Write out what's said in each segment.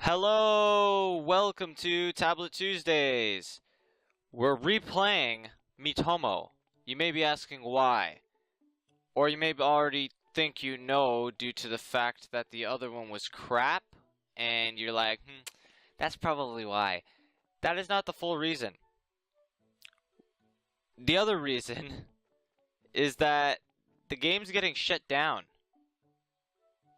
Hello, welcome to Tablet Tuesdays. We're replaying Miitomo. You may be asking why, or you may already think you know due to the fact that the other one was crap, and you're like, that's probably why. That is not the full reason. The other reason is that the game's getting shut down.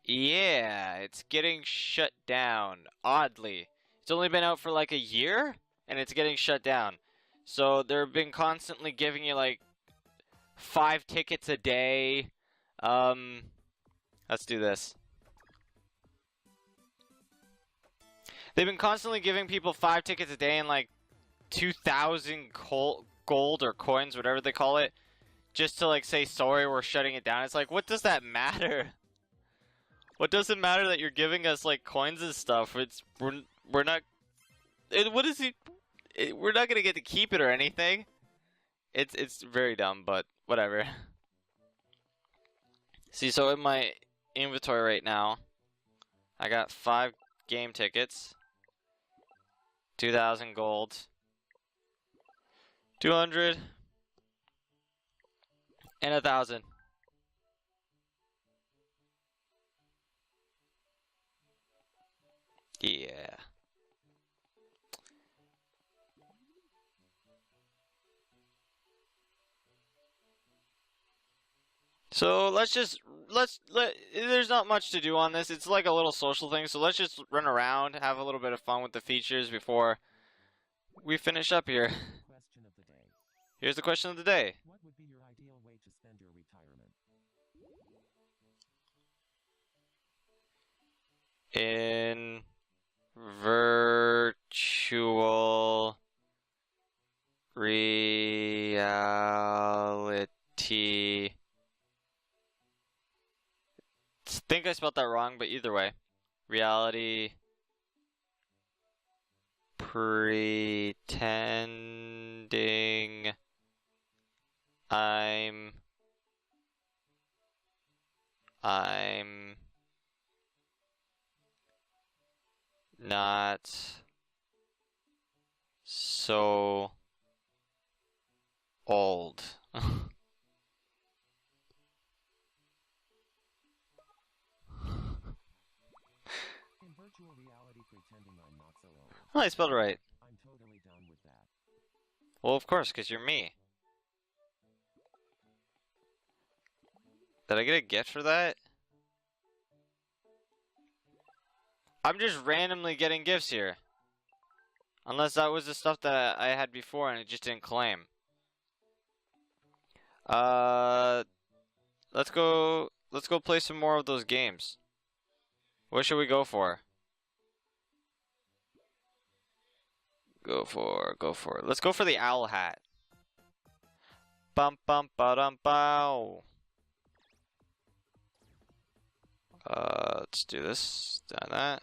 Yeah, it's getting shut down, oddly. It's only been out for like a year, and it's getting shut down. So they've been constantly giving you like 5 tickets a day. Let's do this. They've been constantly giving people 5 tickets a day and like 2,000 gold or coins, whatever they call it, just to like say, sorry, we're shutting it down. It's like, what does that matter? What does it matter that you're giving us like coins and stuff? We're not. What is it? We're not gonna get to keep it or anything. It's very dumb, but whatever. See, so in my inventory right now, I got 5 game tickets, 2,000 gold, 200, and 1,000. Yeah. So there's not much to do on this. It's like a little social thing, so let's just run around, have a little bit of fun with the features before we finish up here. Question of the day. Here's the question of the day. What would be your ideal way to spend your retirement? In virtual reality. I think I spelled that wrong, but either way. Reality pretending I'm not so old. In virtual reality, pretending I'm not so old. Oh, I spelled it right. I'm totally down with that. Well, of course, because you're me. Did I get a gift for that? I'm just randomly getting gifts here. Unless that was the stuff that I had before and it just didn't claim. Let's go play some more of those games. What should we go for? Go for it. Let's go for the owl hat. Bum bum ba dum bow. Let's do this. Done that.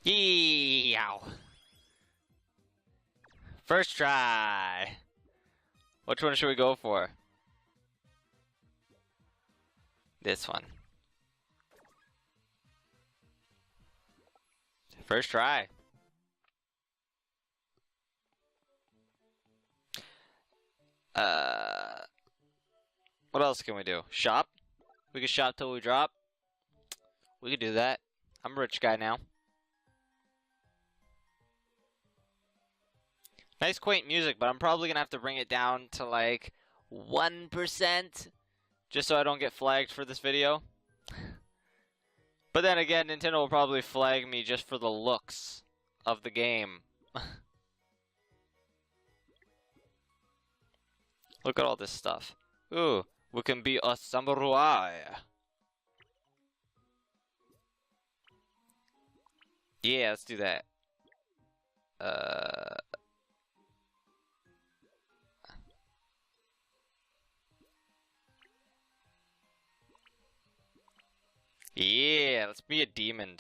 Yeeow. First try. Which one should we go for? This one. First try. What else can we do? Shop? We can shop till we drop. We could do that. I'm a rich guy now. Nice quaint music, but I'm probably gonna have to bring it down to like 1%, just so I don't get flagged for this video. But then again, Nintendo will probably flag me just for the looks of the game. Look at all this stuff. Ooh, we can be a samurai. Yeah, let's do that. Yeah, let's be a demon.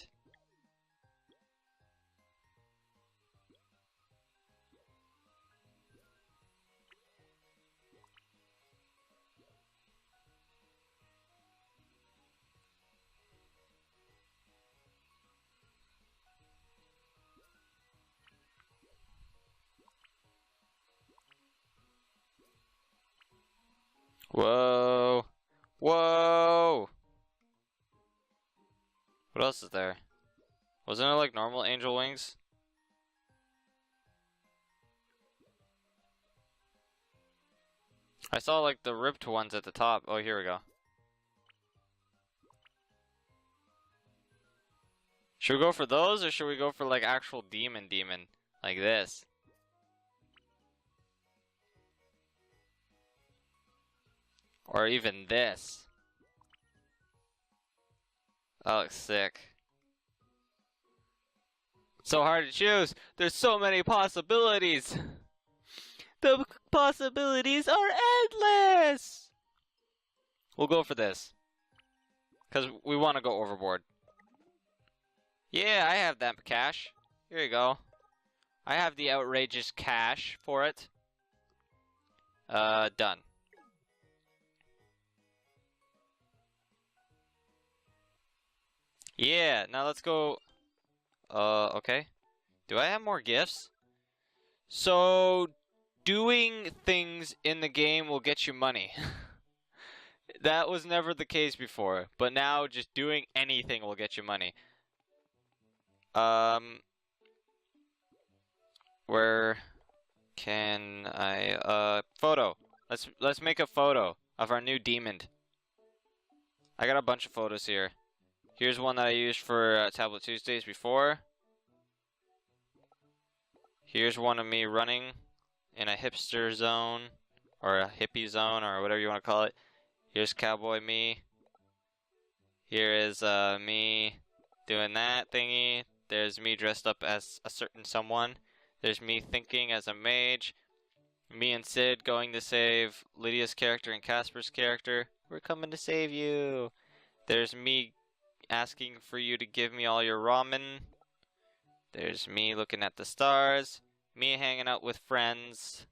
Whoa. Whoa. What else is there? Wasn't it like normal angel wings? I saw like the ripped ones at the top. Oh, here we go. Should we go for those or should we go for like actual demon? Like this? Or even this? That looks sick. So hard to choose. There's so many possibilities. The possibilities are endless. We'll go for this. Because we want to go overboard. Yeah, I have that cash. Here you go. I have the outrageous cash for it. Done. Yeah, now let's go. Okay. Do I have more gifts? So, doing things in the game will get you money. That was never the case before, but now just doing anything will get you money. Where can I photo. Let's make a photo of our new demon. I got a bunch of photos here. Here's one that I used for Tablet Tuesdays before. Here's one of me running in a hipster zone, or a hippie zone, or whatever you want to call it. Here's cowboy me. Here is me doing that thingy. There's me dressed up as a certain someone. There's me thinking as a mage. Me and Sid going to save Lydia's character and Casper's character. We're coming to save you. There's me asking for you to give me all your ramen. There's me looking at the stars. Me hanging out with friends.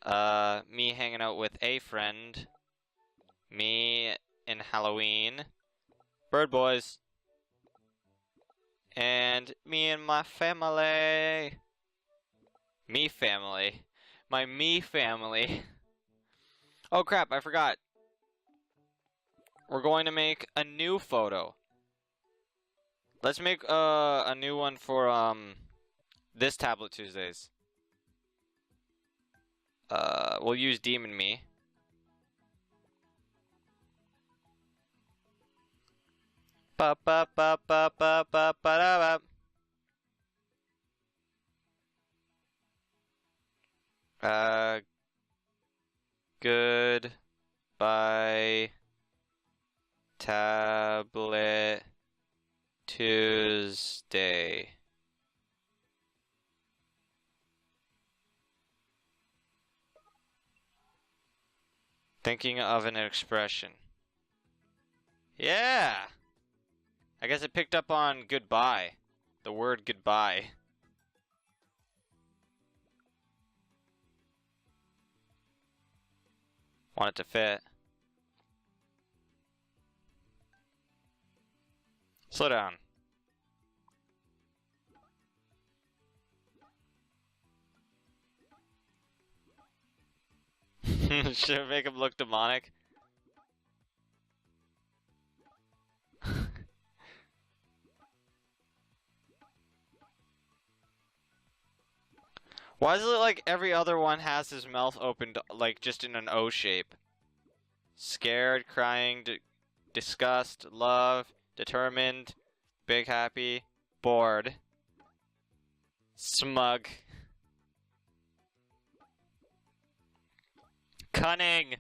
Me hanging out with a friend. Me in Halloween. Bird Boys. And me and my family. Me family. My me family. Oh crap, I forgot. We're going to make a new photo. Let's make a new one for this Tablet Tuesdays. We'll use Demon Me. Ba ba ba ba ba ba ba da ba. Goodbye, Tablet Tuesday. Thinking of an expression. Yeah! I guess it picked up on goodbye. The word goodbye. Want it to fit. Slow down. Should I make him look demonic? Why is it like every other one has his mouth opened like just in an O shape? Scared, crying, disgust, love, determined, big happy, bored, smug, cunning.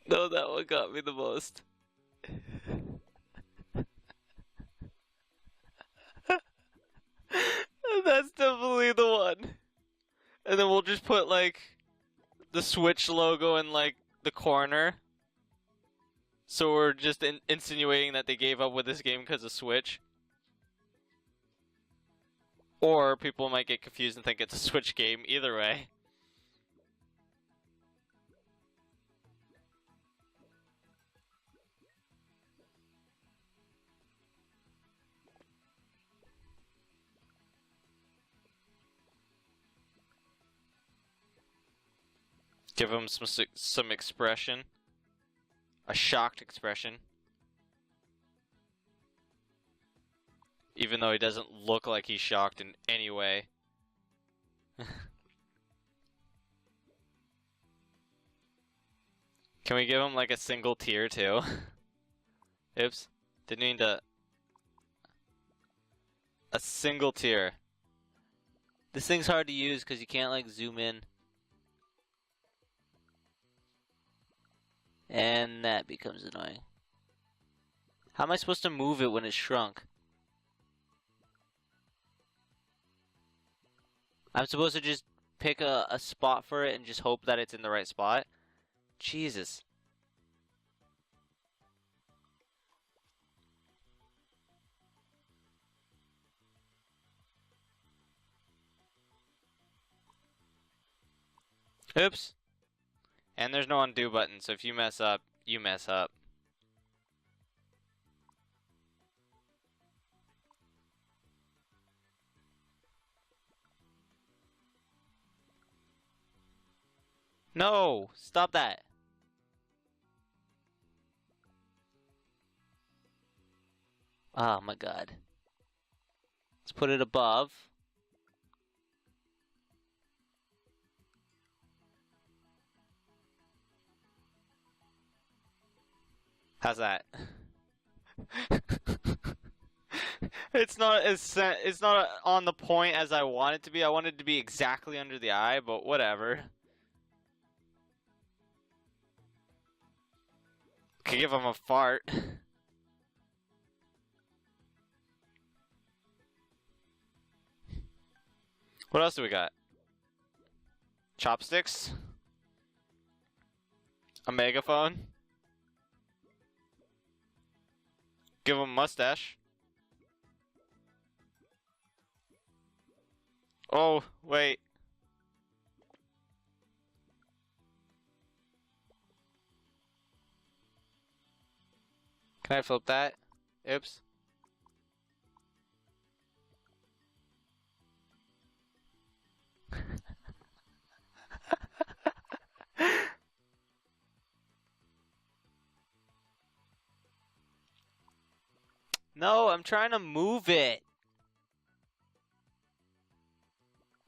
No, that one got me the most. That's definitely the one. And then we'll just put like the Switch logo in like the corner. So we're just insinuating that they gave up with this game because of Switch. Or people might get confused and think it's a Switch game. Either way. Give him some expression. A shocked expression. Even though he doesn't look like he's shocked in any way. Can we give him like a single tear too? Oops. Didn't mean to. A single tear. This thing's hard to use because you can't like zoom in. And that becomes annoying. How am I supposed to move it when it's shrunk? I'm supposed to just pick a spot for it and just hope that it's in the right spot? Jesus. Oops. And there's no undo button, so if you mess up, you mess up. No! Stop that! Oh my god. Let's put it above. How's that? It's not on the point as I want it to be. I want it to be exactly under the eye, but whatever. Could give him a fart. What else do we got? Chopsticks? A megaphone? Give him a mustache. Oh, wait. Can I flip that? Oops. No, I'm trying to move it.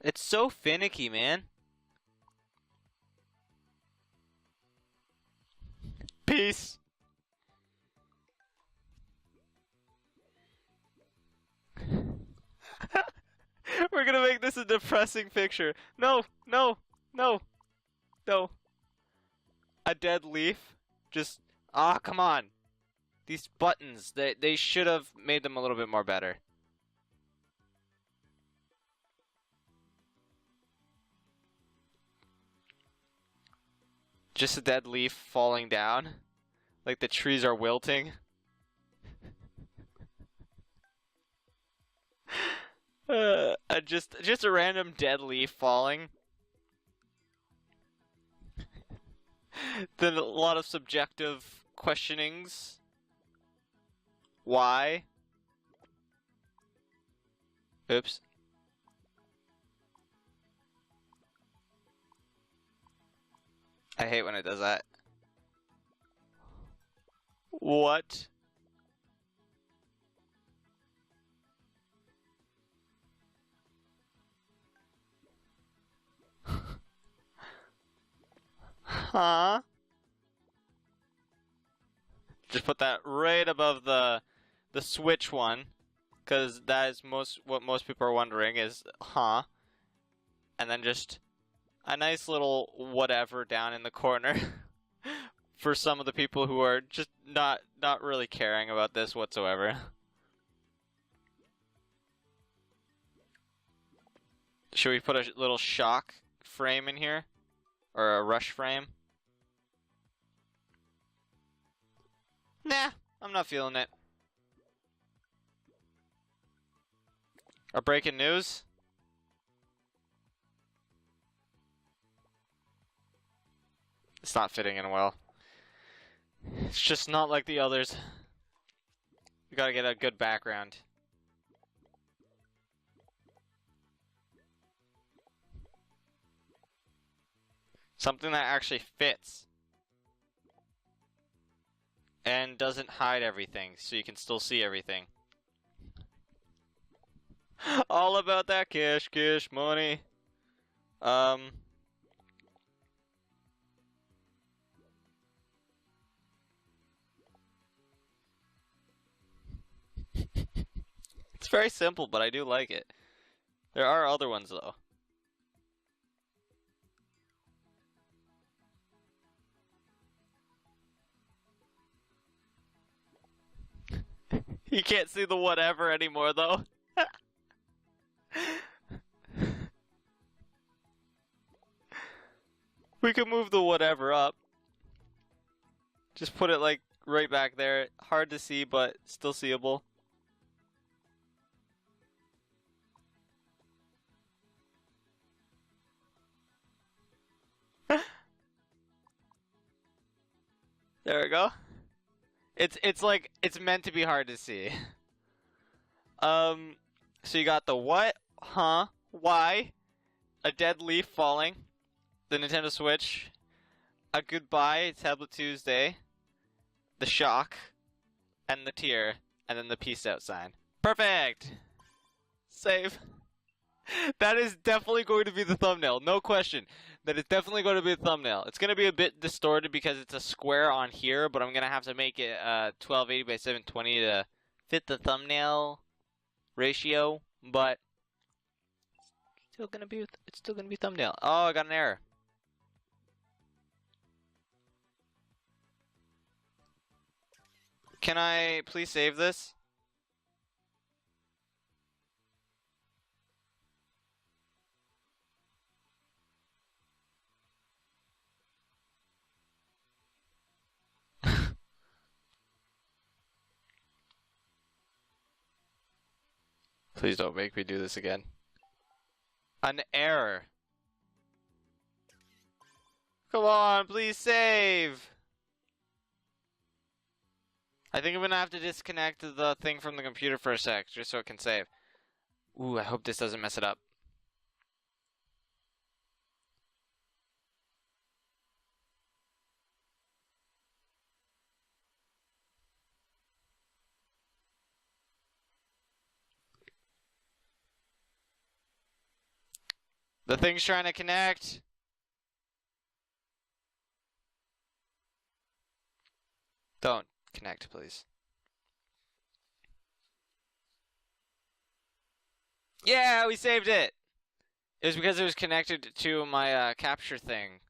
It's so finicky, man. Peace. We're gonna make this a depressing picture. No, no, no, no. A dead leaf? Just, come on. These buttons, they should have made them a little bit more better. Just a dead leaf falling down. Like the trees are wilting. Just a random dead leaf falling. Then a lot of subjective questionings. Why? Oops. I hate when it does that. What? Huh? Just put that right above the Switch one, because that is what most people are wondering is, huh? And then just a nice little whatever down in the corner for some of the people who are just not really caring about this whatsoever. Should we put a little shock frame in here? Or a rush frame? Nah, I'm not feeling it. A breaking news? It's not fitting in well. It's just not like the others. We gotta get a good background. Something that actually fits. And doesn't hide everything, so you can still see everything. All about that cash, cash money. It's very simple, but I do like it. There are other ones, though. You can't see the whatever anymore, though. We could move the whatever up. Just put it, like, right back there. Hard to see, but still seeable. There we go. It's like it's meant to be hard to see. So you got the what, huh, why, a dead leaf falling, the Nintendo Switch, a goodbye, Tablet Tuesday, the shock, and the tear, and then the peace out sign. Perfect. Save. That is definitely going to be the thumbnail, no question. That is definitely going to be the thumbnail. It's going to be a bit distorted because it's a square on here, but I'm going to have to make it 1280 by 720 to fit the thumbnail ratio, but it's still going to be thumbnail. Oh, I got an error. Can I please save this? Please don't make me do this again. An error. Come on, please save. I think I'm gonna have to disconnect the thing from the computer for a sec, just so it can save. Ooh, I hope this doesn't mess it up. The thing's trying to connect. Don't connect, please. Yeah, we saved it! It was because it was connected to my capture thing.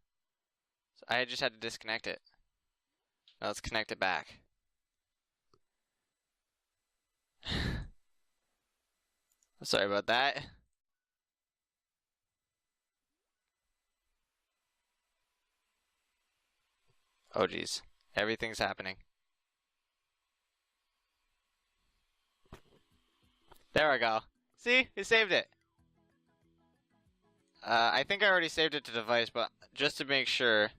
So I just had to disconnect it. Now let's connect it back. Sorry about that. Oh geez, everything's happening. There we go. See, we saved it. I think I already saved it to device, but just to make sure.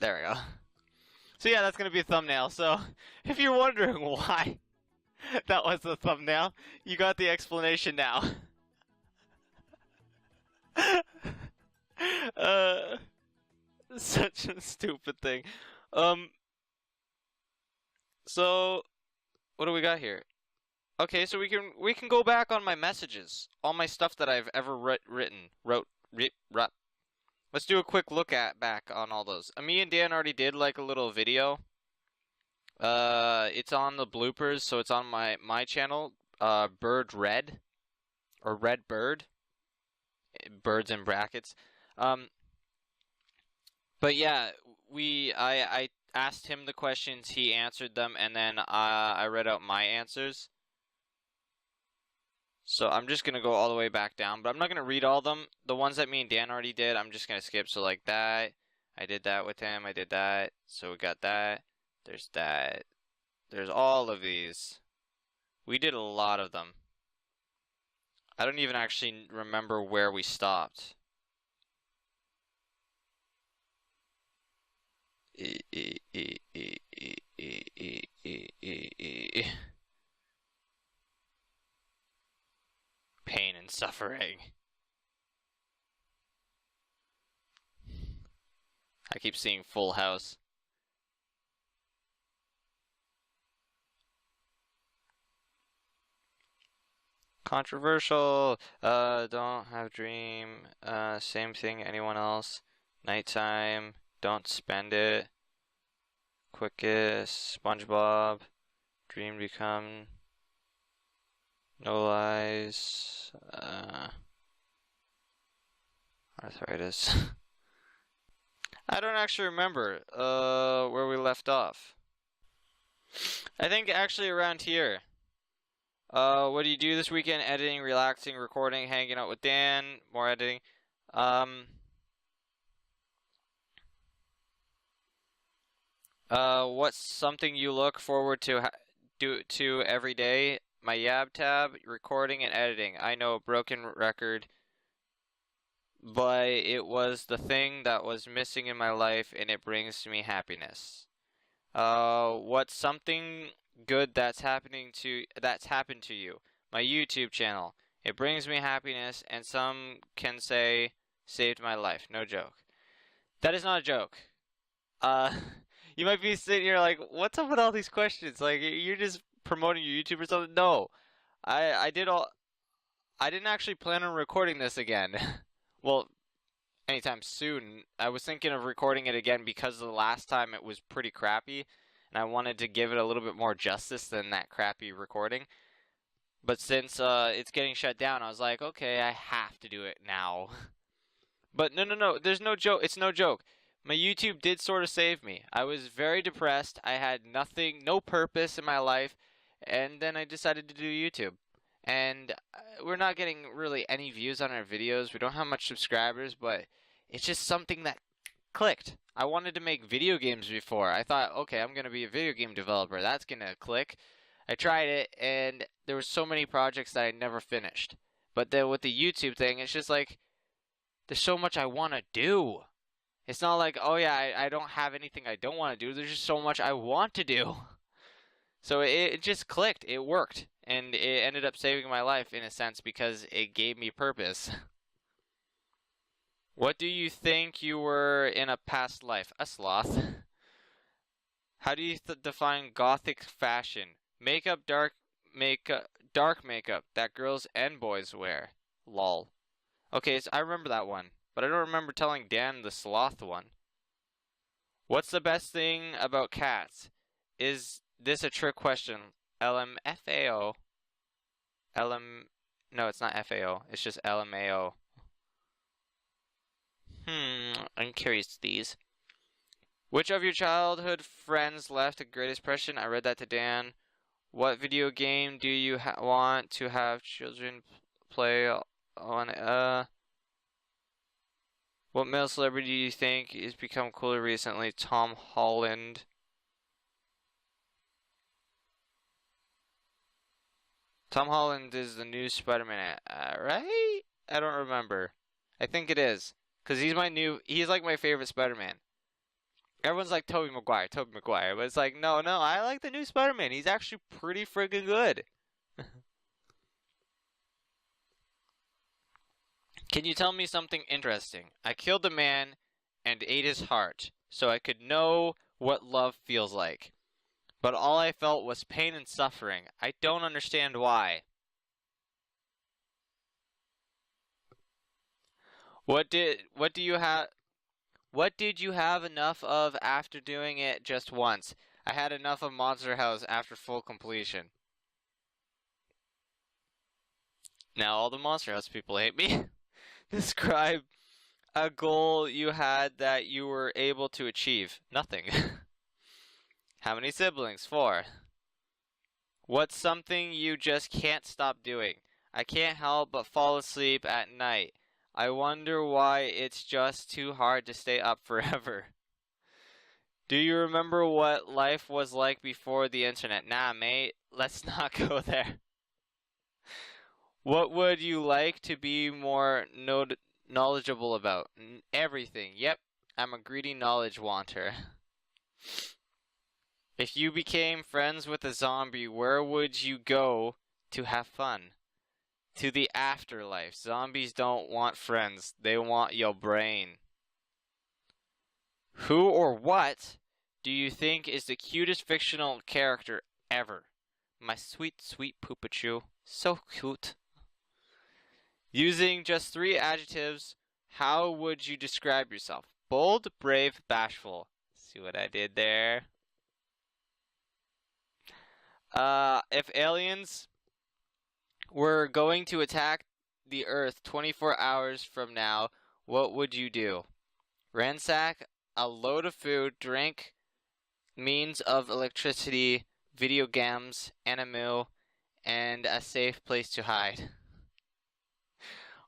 There we go. So yeah, that's gonna be a thumbnail. So if you're wondering why that was the thumbnail, you got the explanation now. Such a stupid thing. So what do we got here? Okay, so we can go back on my messages, all my stuff that I've ever written. Let's do a quick look back on all those. Me and Dan already did like a little video. It's on the bloopers, so it's on my channel. Bird Red, or Red Bird. Birds in brackets. But yeah, I asked him the questions, he answered them, and then I read out my answers. So I'm just going to go all the way back down, but I'm not going to read all of them. The ones that me and Dan already did, I'm just going to skip. So like that, I did that with him, I did that. So we got that. There's that. There's all of these. We did a lot of them. I don't even actually remember where we stopped. Pain and suffering. I keep seeing Full House. Controversial. Don't have dream. Same thing. Anyone else? Nighttime. Don't spend it. Quickest. SpongeBob. Dream become. No lies. Arthritis. I don't actually remember where we left off. I think actually around here. What do you do this weekend? Editing, relaxing, recording, hanging out with Dan, more editing. What's something you look forward to do every day? My Yab tab, recording and editing. I know, broken record, but it was the thing that was missing in my life, and it brings me happiness. What's something good that's happened to you? My YouTube channel. It brings me happiness, and some can say saved my life. No joke. That is not a joke. You might be sitting here like, what's up with all these questions? Like, you're just promoting your YouTube or something? No. I didn't actually plan on recording this again. Well, anytime soon. I was thinking of recording it again because the last time it was pretty crappy, and I wanted to give it a little bit more justice than that crappy recording. But since it's getting shut down, I was like, okay, I have to do it now. But no, there's no joke. It's no joke. My YouTube did sort of save me. I was very depressed. I had no purpose in my life, and then I decided to do YouTube. And we're not getting really any views on our videos. We don't have much subscribers, but it's just something that clicked. I wanted to make video games before. I thought, okay, I'm going to be a video game developer. That's going to click. I tried it, and there were so many projects that I never finished. But then with the YouTube thing, it's just like, there's so much I want to do. It's not like, oh yeah, I don't have anything I don't want to do. There's just so much I want to do. So it just clicked. It worked. And it ended up saving my life in a sense because it gave me purpose. What do you think you were in a past life? A sloth. How do you define gothic fashion? Dark makeup that girls and boys wear. Lol. Okay, so I remember that one, but I don't remember telling Dan the sloth one. What's the best thing about cats? Is this a trick question? LMFAO. No, it's not FAO. It's just LMAO. I'm curious these. Which of your childhood friends left the greatest impression? I read that to Dan. What video game do you want to have children play on? What male celebrity do you think has become cooler recently? Tom Holland. Tom Holland is the new Spider-Man, right? I don't remember. I think it is. Because he's like my favorite Spider-Man. Everyone's like Tobey Maguire. But it's like, no, I like the new Spider-Man. He's actually pretty friggin' good. Can you tell me something interesting? I killed a man and ate his heart, so I could know what love feels like. But all I felt was pain and suffering. I don't understand why. What did you have enough of after doing it just once? I had enough of Monster House after full completion. Now all the Monster House people hate me. Describe a goal you had that you were able to achieve. Nothing. How many siblings? 4. What's something you just can't stop doing? I can't help but fall asleep at night. I wonder why it's just too hard to stay up forever. Do you remember what life was like before the internet? Nah, mate. Let's not go there. What would you like to be more knowledgeable about? Everything. Yep. I'm a greedy knowledge wanter. If you became friends with a zombie, where would you go to have fun? To the afterlife. Zombies don't want friends. They want your brain. Who or what do you think is the cutest fictional character ever? My sweet, sweet Poopachu. So cute. Using just 3 adjectives, how would you describe yourself? Bold, brave, bashful. See what I did there? If aliens were going to attack the Earth 24 hours from now, what would you do? Ransack a load of food, drink, means of electricity, video games, anime, and a safe place to hide.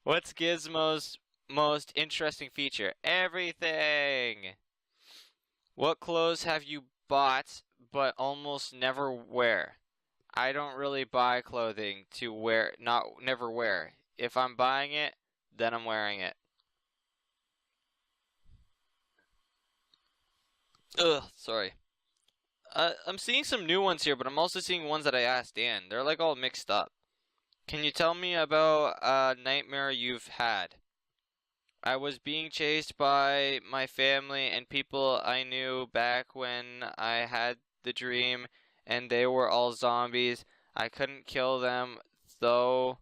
What's Gizmo's most interesting feature? Everything! What clothes have you bought but almost never wear? I don't really buy clothing to wear, never wear. If I'm buying it, then I'm wearing it. Ugh, sorry. I'm seeing some new ones here, but I'm also seeing ones that I asked Dan. They're like all mixed up. Can you tell me about a nightmare you've had? I was being chased by my family and people I knew back when I had the dream, and they were all zombies. I couldn't kill them, though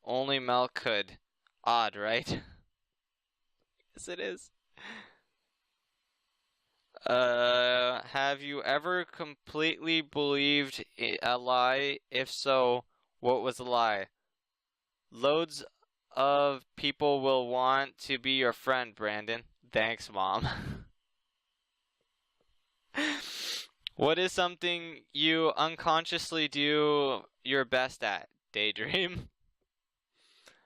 only Mel could. Odd, right? Yes, it is. Have you ever completely believed a lie? If so, what was the lie? Loads of people will want to be your friend, Brandon. Thanks, Mom. What is something you unconsciously do your best at? Daydream.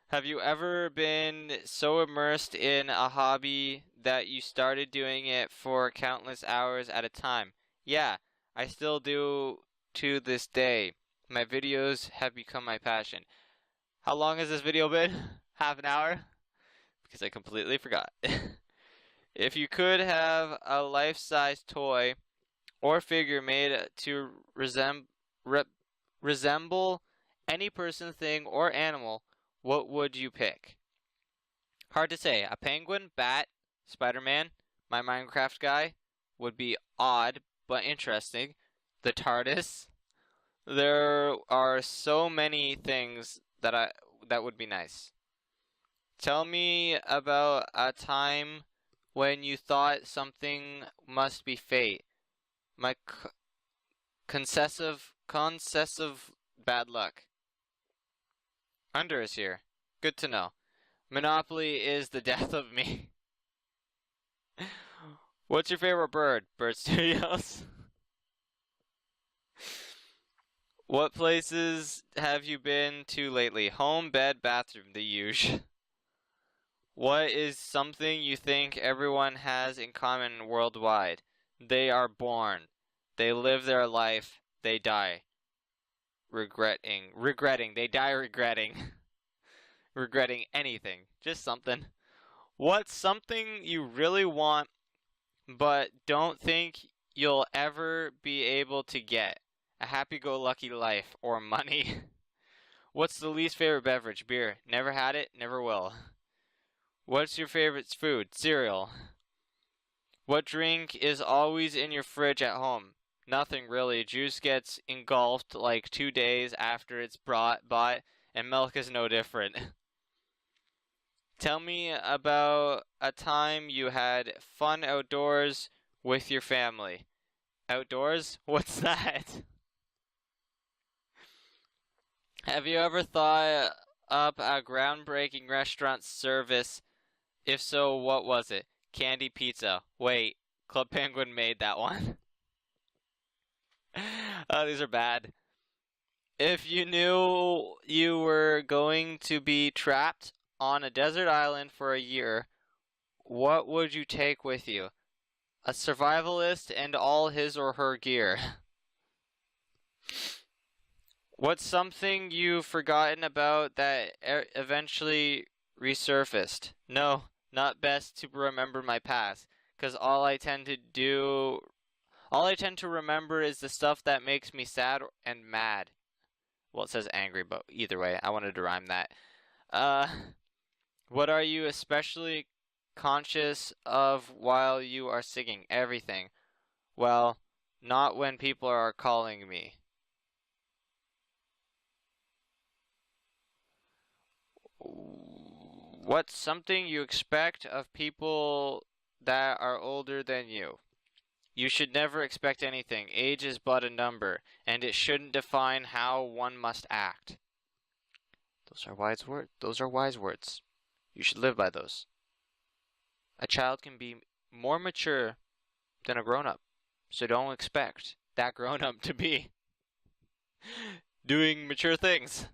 Have you ever been so immersed in a hobby that you started doing it for countless hours at a time? Yeah, I still do to this day. My videos have become my passion. How long has this video been? Half an hour? Because I completely forgot. If you could have a life-size toy or figure made to resemble any person, thing, or animal, what would you pick? Hard to say. A penguin, bat, Spider-Man, my Minecraft guy would be odd but interesting. The TARDIS. There are so many things that would be nice. Tell me about a time when you thought something must be fate. My concessive bad luck. Under is here. Good to know. Monopoly is the death of me. What's your favorite bird? Bird Studios. What places have you been to lately? Home, bed, bathroom, the usual. What is something you think everyone has in common worldwide? They are born. They live their life. They die. Regretting. They die regretting. Regretting anything. Just something. What's something you really want but don't think you'll ever be able to get? A happy-go-lucky life or money. What's the least favorite beverage? Beer. Never had it, never will. What's your favorite food? Cereal. What drink is always in your fridge at home? Nothing really. Juice gets engulfed like 2 days after it's bought, and milk is no different. Tell me about a time you had fun outdoors with your family. Outdoors? What's that? Have you ever thought up a groundbreaking restaurant service? If so, what was it? Candy pizza. Wait, Club Penguin made that one. Oh, these are bad. If you knew you were going to be trapped on a desert island for a year, what would you take with you? A survivalist and all his or her gear. What's something you've forgotten about that eventually resurfaced? No, not best to remember my past, because all I tend to remember is the stuff that makes me sad and mad. Well, it says angry, but either way, I wanted to rhyme that. What are you especially conscious of while you are singing? Everything. Well, not when people are calling me. What's something you expect of people that are older than you? You should never expect anything. Age is but a number, and it shouldn't define how one must act. Those are wise words. Those are wise words. You should live by those. A child can be more mature than a grown-up, so don't expect that grown-up to be doing mature things.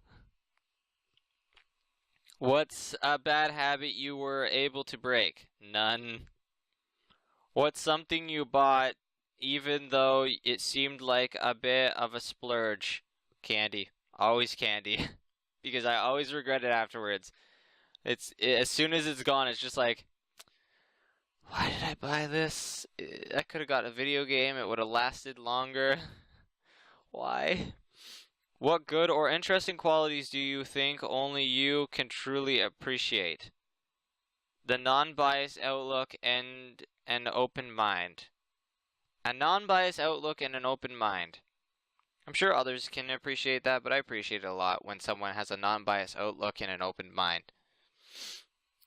What's a bad habit you were able to break? None. What's something you bought even though it seemed like a bit of a splurge? Candy. Always candy. Because I always regret it afterwards. As soon as it's gone, it's just like, why did I buy this? I could have got a video game. It would have lasted longer. Why? What good or interesting qualities do you think only you can truly appreciate? The non-biased outlook and an open mind. A non-biased outlook and an open mind. I'm sure others can appreciate that, but I appreciate it a lot when someone has a non-biased outlook and an open mind.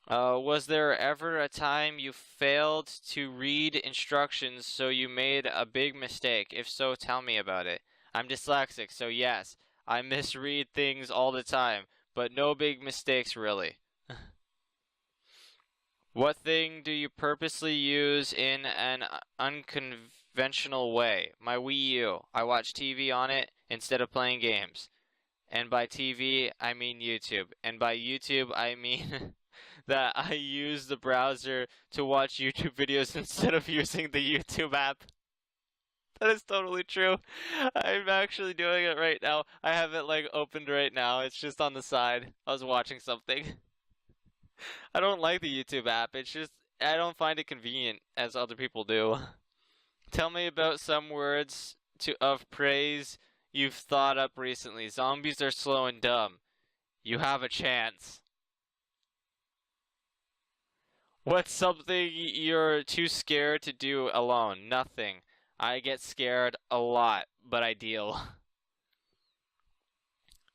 Was there ever a time you failed to read instructions so you made a big mistake? If so, tell me about it. I'm dyslexic, so yes, I misread things all the time, but no big mistakes really. What thing do you purposely use in an unconventional way? My Wii U. I watch TV on it instead of playing games. And by TV, I mean YouTube. And by YouTube, I mean that I use the browser to watch YouTube videos instead of using the YouTube app. That is totally true. I'm actually doing it right now. I have it like opened right now. It's just on the side. I was watching something. I don't like the YouTube app. It's just, I don't find it convenient as other people do. Tell me about some words of praise you've thought up recently. Zombies are slow and dumb. You have a chance. What's something you're too scared to do alone? Nothing. I get scared a lot, but I deal.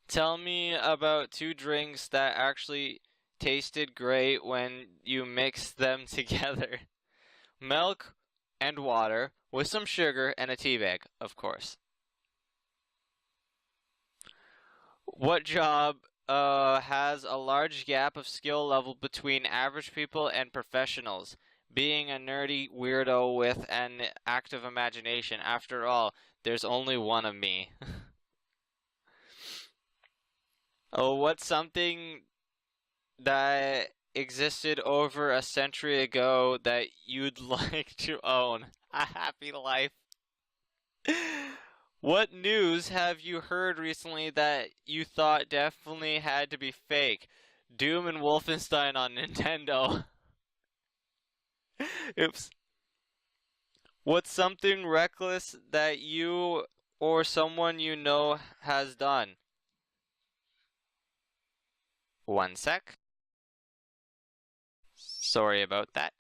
Tell me about 2 drinks that actually tasted great when you mix them together. Milk and water with some sugar and a tea bag, of course. What job has a large gap of skill level between average people and professionals? Being a nerdy weirdo with an active imagination. After all, there's only one of me. Oh, what's something that existed over a century ago that you'd like to own? A happy life. What news have you heard recently that you thought definitely had to be fake? Doom and Wolfenstein on Nintendo. Oops. What's something reckless that you or someone you know has done? One sec. Sorry about that.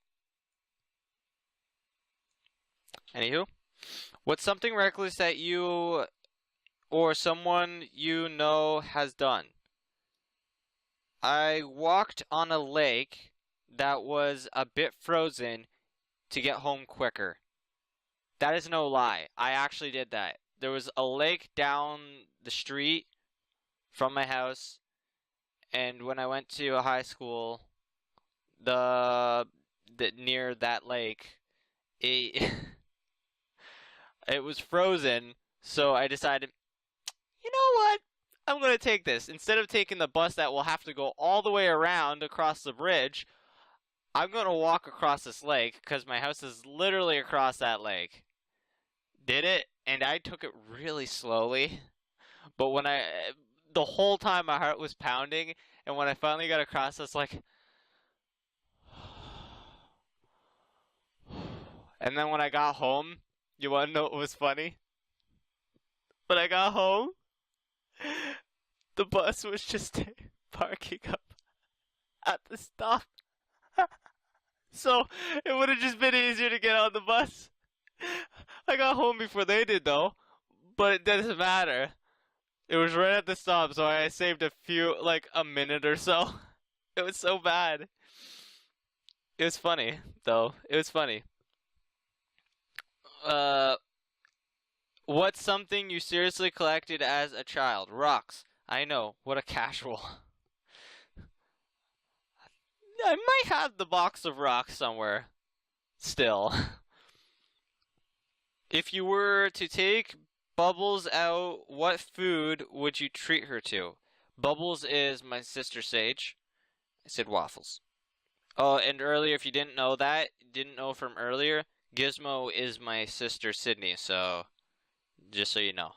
Anywho, what's something reckless that you or someone you know has done? I walked on a lake that was a bit frozen to get home quicker. That is no lie. I actually did that. There was a lake down the street from my house, and when I went to a high school, the near that lake, it was frozen, so I decided, you know what? I'm going to take this. Instead of taking the bus that will have to go all the way around across the bridge, I'm going to walk across this lake because my house is literally across that lake. Did it, and I took it really slowly. But the whole time my heart was pounding, and when I finally got across, I was like, and then when I got home, you want to know what was funny? When I got home, the bus was just parking up at the stop. So it would have just been easier to get on the bus. I got home before they did though, but it doesn't matter. It was right at the stop, so I saved like a minute or so. It was so bad. It was funny though. It was funny. What's something you seriously collected as a child? Rocks. I know. What a casual. I might have the box of rocks somewhere. Still. If you were to take Bubbles out, what food would you treat her to? Bubbles is my sister Sage. I said waffles. Oh, and earlier, if you didn't know from earlier, Gizmo is my sister Sydney, so just so you know.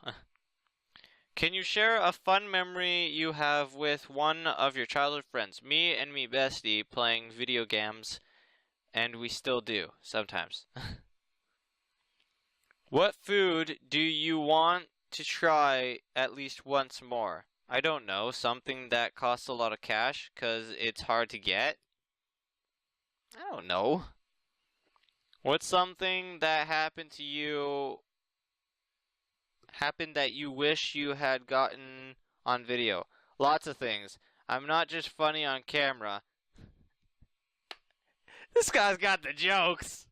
Can you share a fun memory you have with one of your childhood friends? Me and me bestie playing video games, and we still do, sometimes. What food do you want to try at least once more? I don't know, something that costs a lot of cash, because it's hard to get? I don't know. What's something that happened to you that you wish you had gotten on video? Lots of things. I'm not just funny on camera. This guy's got the jokes.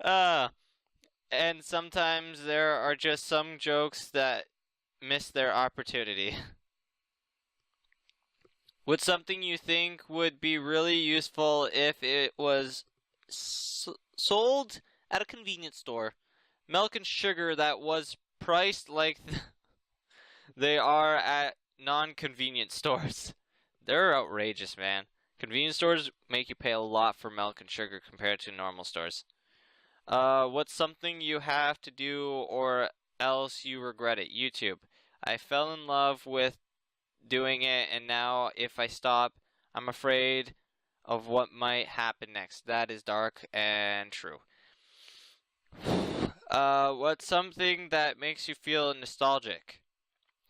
And sometimes there are just some jokes that miss their opportunity. What's something you think would be really useful if it was sold at a convenience store? Milk and sugar that was priced like they are at non-convenience stores. They're outrageous, man. Convenience stores make you pay a lot for milk and sugar compared to normal stores. What's something you have to do or else you regret it? YouTube. I fell in love with doing it, and now if I stop, I'm afraid of what might happen next. That is dark and true. What's something that makes you feel nostalgic?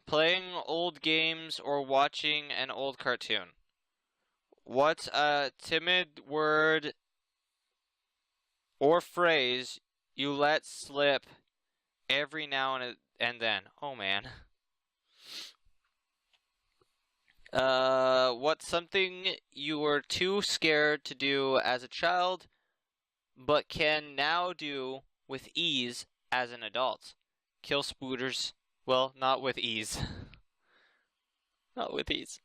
Playing old games or watching an old cartoon. What's a timid word or phrase you let slip every now and then? Oh man. What's something you were too scared to do as a child, but can now do with ease as an adult? Kill spooters. Well, not with ease. Not with ease.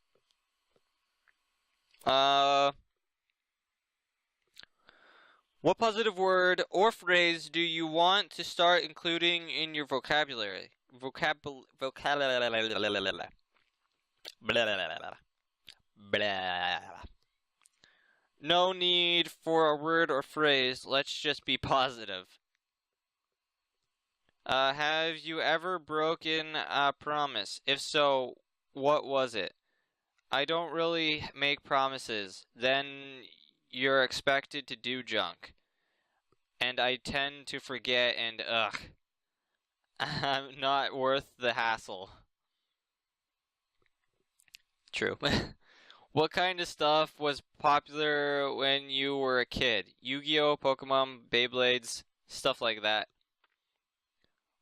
What positive word or phrase do you want to start including in your vocabulary? No need for a word or phrase. Let's just be positive. Have you ever broken a promise? If so, what was it? I don't really make promises. Then you're expected to do junk. And I tend to forget and I'm not worth the hassle. True. What kind of stuff was popular when you were a kid? Yu-Gi-Oh, Pokemon, Beyblades, stuff like that.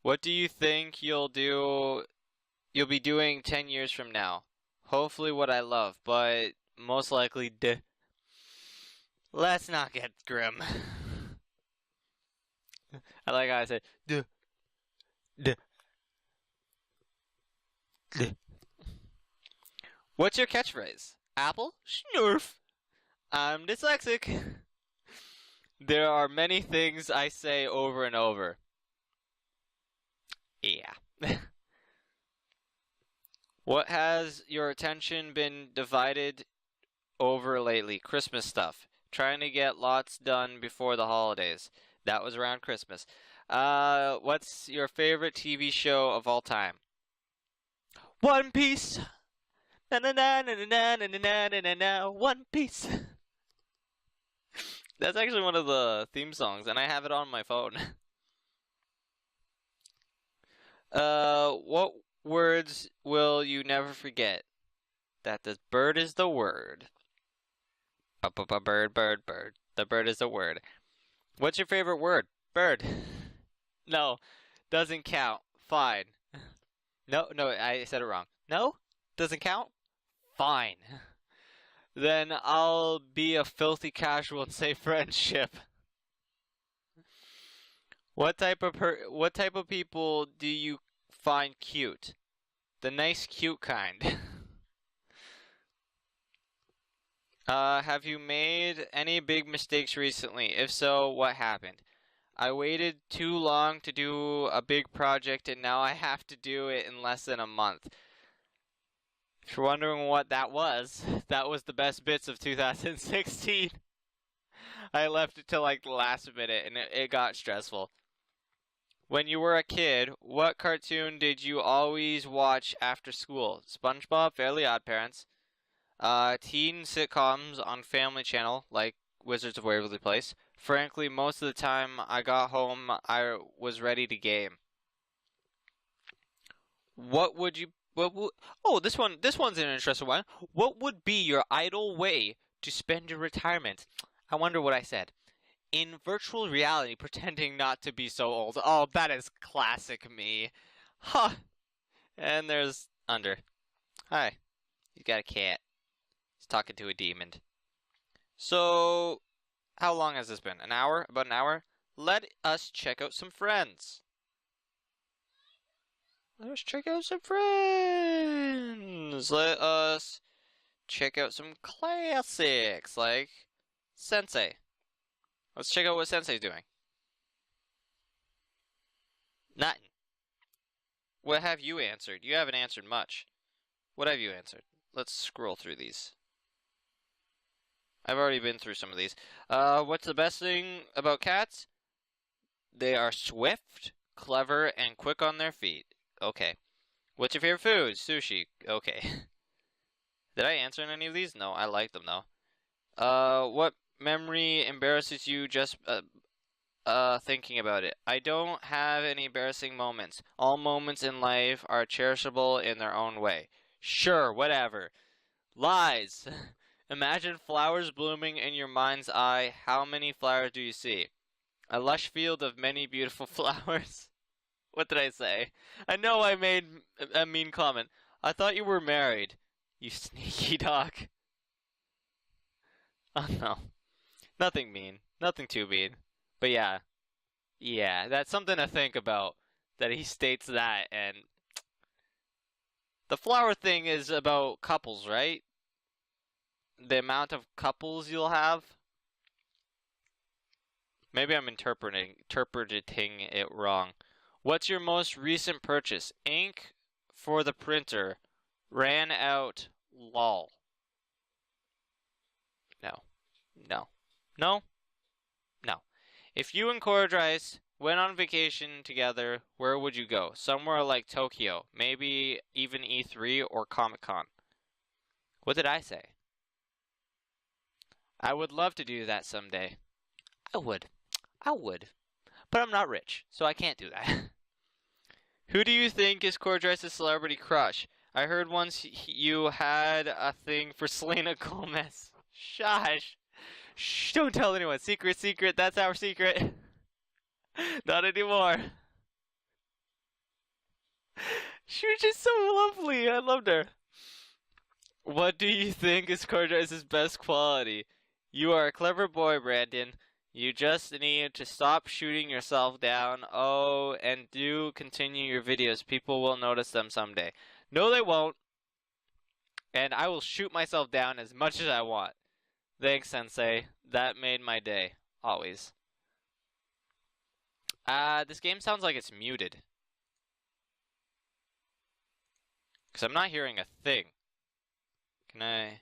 What do you think you'll be doing 10 years from now? Hopefully what I love, but most likely let's not get grim. I like how I said What's your catchphrase? Apple? Schnurf. I'm dyslexic. There are many things I say over and over. Yeah. What has your attention been divided over lately? Christmas stuff. Trying to get lots done before the holidays. That was around Christmas. What's your favorite TV show of all time? One Piece. Na na na na na na na na na na. One Piece. That's actually one of the theme songs, and I have it on my phone. What words will you never forget? That the bird is the word. Bird, bird, bird. The bird is a word. What's your favorite word? Bird. No, doesn't count. Fine. No, I said it wrong. No? Doesn't count? Fine. Then I'll be a filthy casual and say friendship. What type of people do you find cute? The nice cute kind. Have you made any big mistakes recently? If so, what happened? I waited too long to do a big project and now I have to do it in less than a month. If you're wondering what that was the best bits of 2016. I left it till like the last minute and it got stressful. When you were a kid, what cartoon did you always watch after school? SpongeBob, Fairly Odd Parents, teen sitcoms on Family Channel, like Wizards of Waverly Place. Frankly, most of the time I got home, I was ready to game. Oh, this one's an interesting one. What would be your ideal way to spend your retirement? I wonder what I said. In virtual reality, pretending not to be so old. Oh, that is classic me. Huh. And there's Under. Hi. He's got a cat. He's talking to a demon. So, how long has this been? An hour? About an hour? Let us check out some friends. Let's check out some friends. Let us check out some classics, like Sensei. Let's check out what Sensei's doing. Nothing. What have you answered? You haven't answered much. What have you answered? Let's scroll through these. I've already been through some of these. What's the best thing about cats? They are swift, clever, and quick on their feet. Okay. What's your favorite food? Sushi. Okay. Did I answer any of these? No, I like them though. What memory embarrasses you just thinking about it? I don't have any embarrassing moments. All moments in life are cherishable in their own way. Sure, whatever. Lies. Imagine flowers blooming in your mind's eye. How many flowers do you see? A lush field of many beautiful flowers. What did I say? I know I made a mean comment. I thought you were married. You sneaky dog. Oh no. Nothing mean. Nothing too mean. But yeah. Yeah, that's something to think about. That he states that, and the flower thing is about couples, right? The amount of couples you'll have. Maybe I'm interpreting it wrong. What's your most recent purchase? Ink for the printer. Ran out. Lol. No. No. No? No. If you and Cordrice went on vacation together, where would you go? Somewhere like Tokyo. Maybe even E3 or Comic-Con. What did I say? I would love to do that someday. I would. But I'm not rich, so I can't do that. Who do you think is Cordrice's celebrity crush? I heard once you had a thing for Selena Gomez. Shush. Shh, don't tell anyone. Secret, that's our secret. Not anymore. She was just so lovely. I loved her. What do you think is Cordrice's best quality? You are a clever boy, Brandon. You just need to stop shooting yourself down. Oh, and do continue your videos. People will notice them someday. No, they won't. And I will shoot myself down as much as I want. Thanks, Sensei. That made my day. Always. This game sounds like it's muted. Because I'm not hearing a thing. Can I...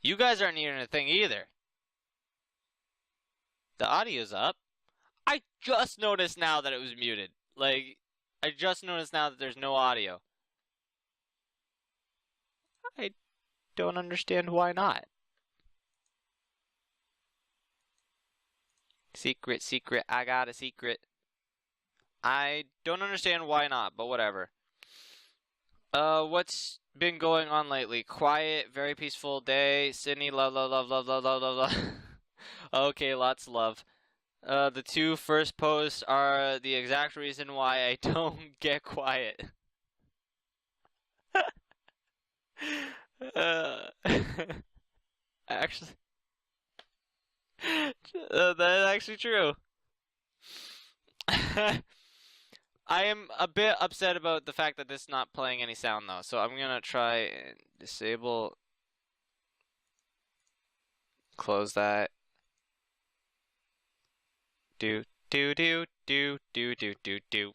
You guys aren't hearing a thing either. The audio's up. I just noticed now that it was muted. Like, I just noticed now that there's no audio. I don't understand why not. Secret, I got a secret. I don't understand why not, but whatever. What's been going on lately? Quiet, very peaceful day. Sydney, love, love, love, love, love, love, love, love. Okay, lots of love. The two first posts are the exact reason why I don't get quiet. Actually, that's actually true. I am a bit upset about the fact that this is not playing any sound though, so I'm gonna try and disable, close that. Do do do do do do do do.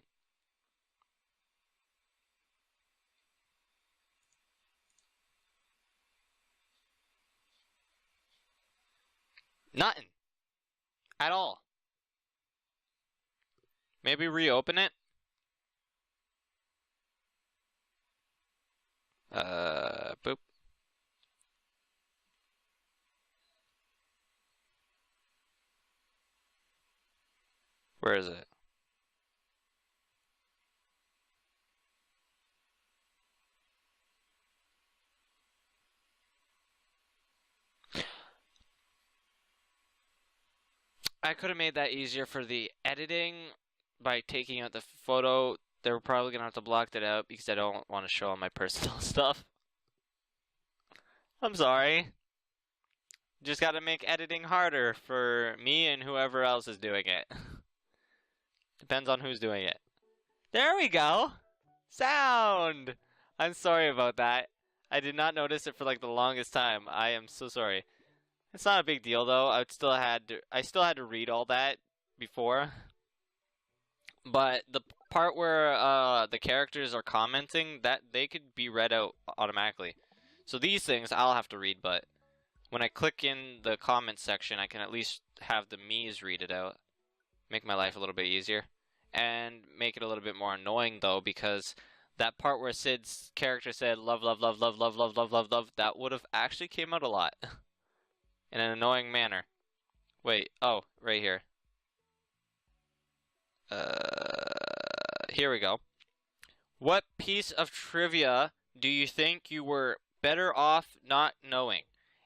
Nothing at all. Maybe reopen it. Boop. Where is it? I could have made that easier for the editing by taking out the photo. They were probably gonna have to block that out because I don't want to show all my personal stuff. I'm sorry. Just gotta make editing harder for me and whoever else is doing it. Depends on who's doing it. There we go! Sound! I'm sorry about that. I did not notice it for like the longest time. I am so sorry. It's not a big deal though. I still had to read all that before. But the part where the characters are commenting, that they could be read out automatically. So these things I'll have to read, but when I click in the comments section, I can at least have the me's read it out. Make my life a little bit easier. And make it a little bit more annoying though, because that part where Sid's character said love, love, love, love, love, love, love, love, love, that would have actually came out a lot. In an annoying manner. Wait, oh, right here. Here we go. What piece of trivia do you think you were better off not knowing?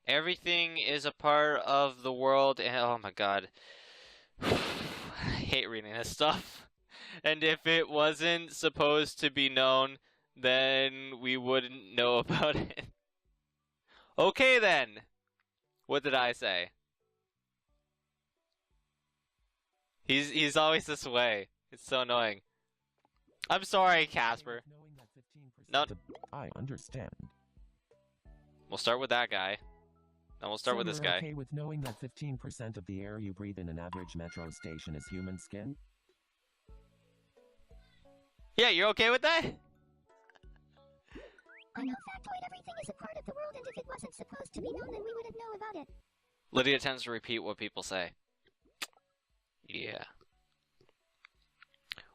Everything is a part of the world and oh my god. I hate reading this stuff. And if it wasn't supposed to be known, then we wouldn't know about it. Okay then. What did I say? He's always this way. It's so annoying. I'm sorry, Casper. No. I understand. We'll start with that guy. Then we'll start with this you're guy. Okay with knowing that 15% of the air you breathe in an average metro station is human skin? Yeah, you're okay with that? I know factoid everything is a part of the world, and if it wasn't supposed to be known, then we wouldn't know about it. Lydia tends to repeat what people say. Yeah.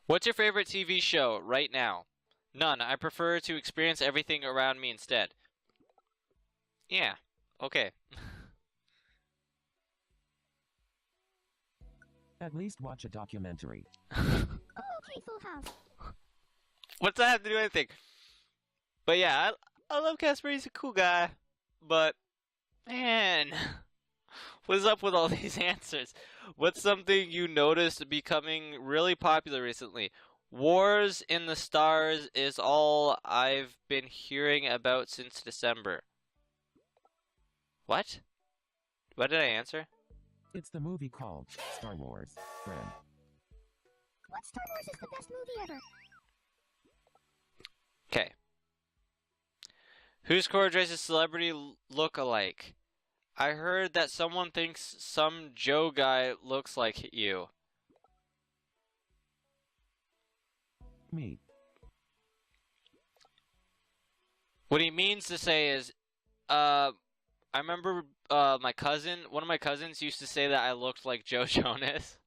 What's your favorite TV show right now? None. I prefer to experience everything around me instead. Yeah. Okay. At least watch a documentary. Oh, okay, Full House. What's that have to do with anything? But yeah, I love Casper. He's a cool guy. But, man, what's up with all these answers? What's something you noticed becoming really popular recently? Wars in the Stars is all I've been hearing about since December. What? What did I answer? It's the movie called Star Wars, friend. What Star Wars is the best movie ever? Okay. Whose core dresses celebrity look alike? I heard that someone thinks some Joe guy looks like you. Me. What he means to say is, I remember one of my cousins used to say that I looked like Joe Jonas.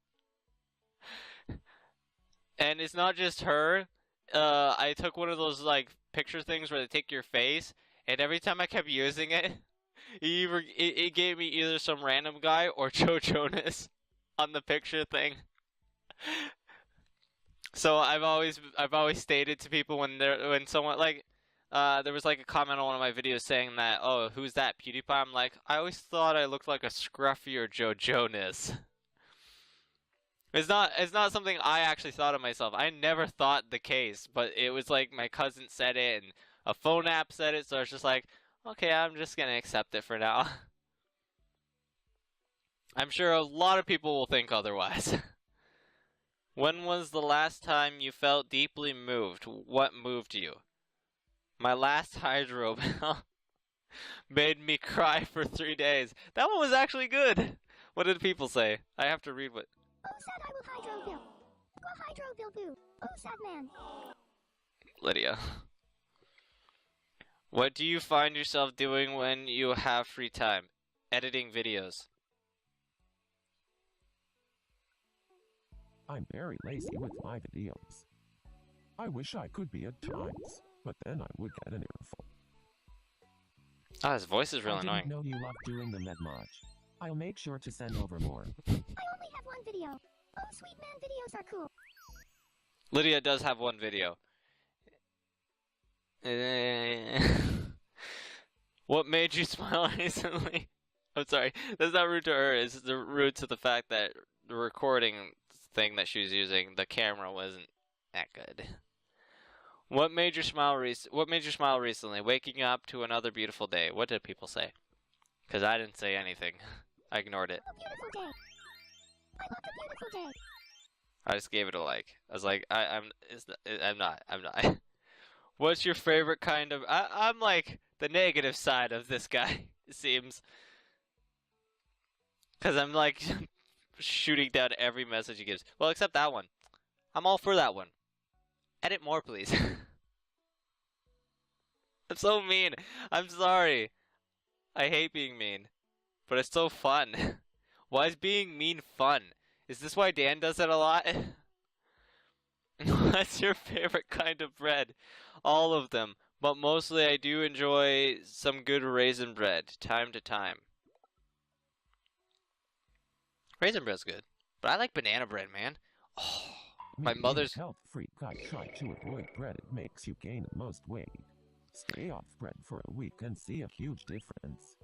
And it's not just her. I took one of those like picture things where they take your face, and every time I kept using it, it gave me either some random guy or Joe Jonas on the picture thing. So I've always stated to people when someone like there was like a comment on one of my videos saying that, oh, who's that, PewDiePie? I'm like, I always thought I looked like a scruffier Joe Jonas. It's not something I actually thought of myself. I never thought the case, but it was like my cousin said it and a phone app said it, so I was just like, okay, I'm just gonna accept it for now. I'm sure a lot of people will think otherwise. When was the last time you felt deeply moved? What moved you? My last hydro bill made me cry for 3 days. That one was actually good. What did people say? I have to read what... Oh, sad I will hydro bill. Go hydro bill boo. Oh, sad man. Lydia. What do you find yourself doing when you have free time? Editing videos. I'm very lazy with my videos. I wish I could be at times, but then I would get an earful. Ah, his voice is really I annoying. didn't know you loved doing them that much. I'll make sure to send over more. I only have one video. Oh, sweet man, videos are cool. Lydia does have one video. What made you smile recently? I'm sorry, that's not rude to her. It's rude to the fact that the recording thing that she was using, the camera wasn't that good. What made you smile recently? Waking up to another beautiful day. What did people say? Because I didn't say anything. I ignored it. A beautiful day. I love the beautiful day. I just gave it a like. I was like, I'm not. What's your favorite kind of... I'm like the negative side of this guy, it seems. Because I'm like shooting down every message he gives. Well, except that one. I'm all for that one. Edit more, please. I'm so mean. I'm sorry. I hate being mean. But it's so fun. Why is being mean fun? Is this why Dan does it a lot? What's your favorite kind of bread? All of them. But mostly I do enjoy some good raisin bread, time to time. Raisin bread's good. But I like banana bread, man. Oh, my Me, mother's... health freak, I try to avoid bread. It makes you gain the most weight. Stay off bread for a week and see a huge difference.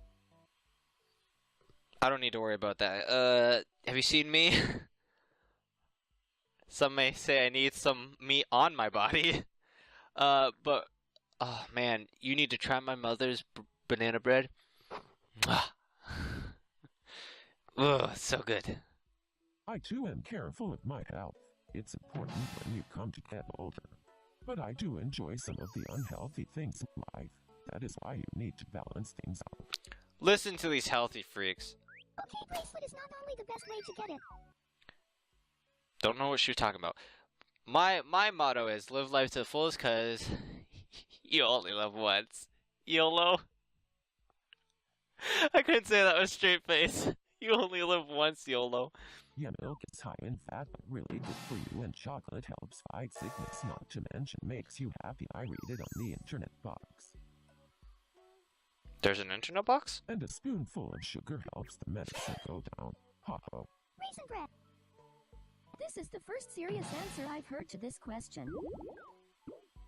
I don't need to worry about that. Have you seen me? Some may say I need some meat on my body. But, oh man, you need to try my mother's banana bread. Ugh, so good. I too am careful of my health. It's important when you come to get older. But I do enjoy some of the unhealthy things in life. That is why you need to balance things out. Listen to these healthy freaks. Okay, bracelet is not only the best way to get it. Don't know what she was talking about. My motto is live life to the fullest, cause you only live once. YOLO. I couldn't say that with a straight face. You only live once, YOLO. Yeah, milk is high in fat but really good for you, and chocolate helps fight sickness, not to mention makes you happy. I read it on the internet box. There's an internet box? And a spoonful of sugar helps the medicine go down. Ha-ho. Raisin bread. This is the first serious answer I've heard to this question. Oh,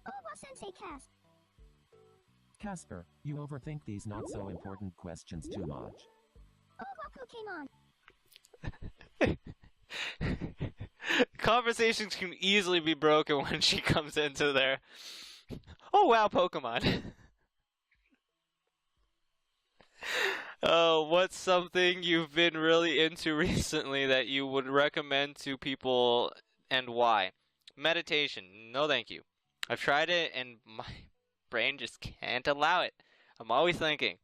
wa-sensei cast. Casper, you overthink these not so important questions too much. Oh, wa-Pokemon. Conversations can easily be broken when she comes into there. Oh wow, Pokemon. Oh, what's something you've been really into recently that you would recommend to people, and why? Meditation. No thank you. I've tried it and my brain just can't allow it. I'm always thinking.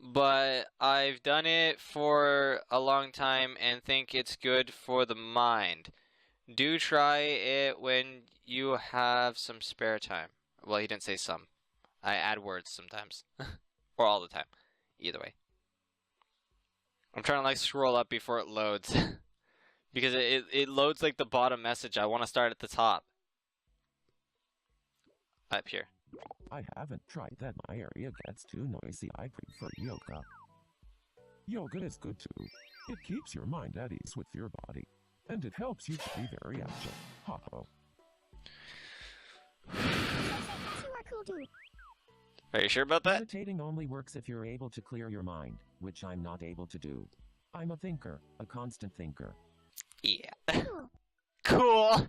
But I've done it for a long time and think it's good for the mind. Do try it when you have some spare time. Well, he didn't say some. I add words sometimes. Or all the time. Either way. I'm trying to like scroll up before it loads. Because it loads like the bottom message. I want to start at the top. Up here. I haven't tried that. My area gets too noisy. I prefer yoga. Yoga is good too. It keeps your mind at ease with your body. And it helps you to be very agile. Ha-ho. Sensei cast do. Are you sure about that? Meditating only works if you're able to clear your mind, which I'm not able to do. I'm a thinker, a constant thinker. Yeah. Cool. Cool.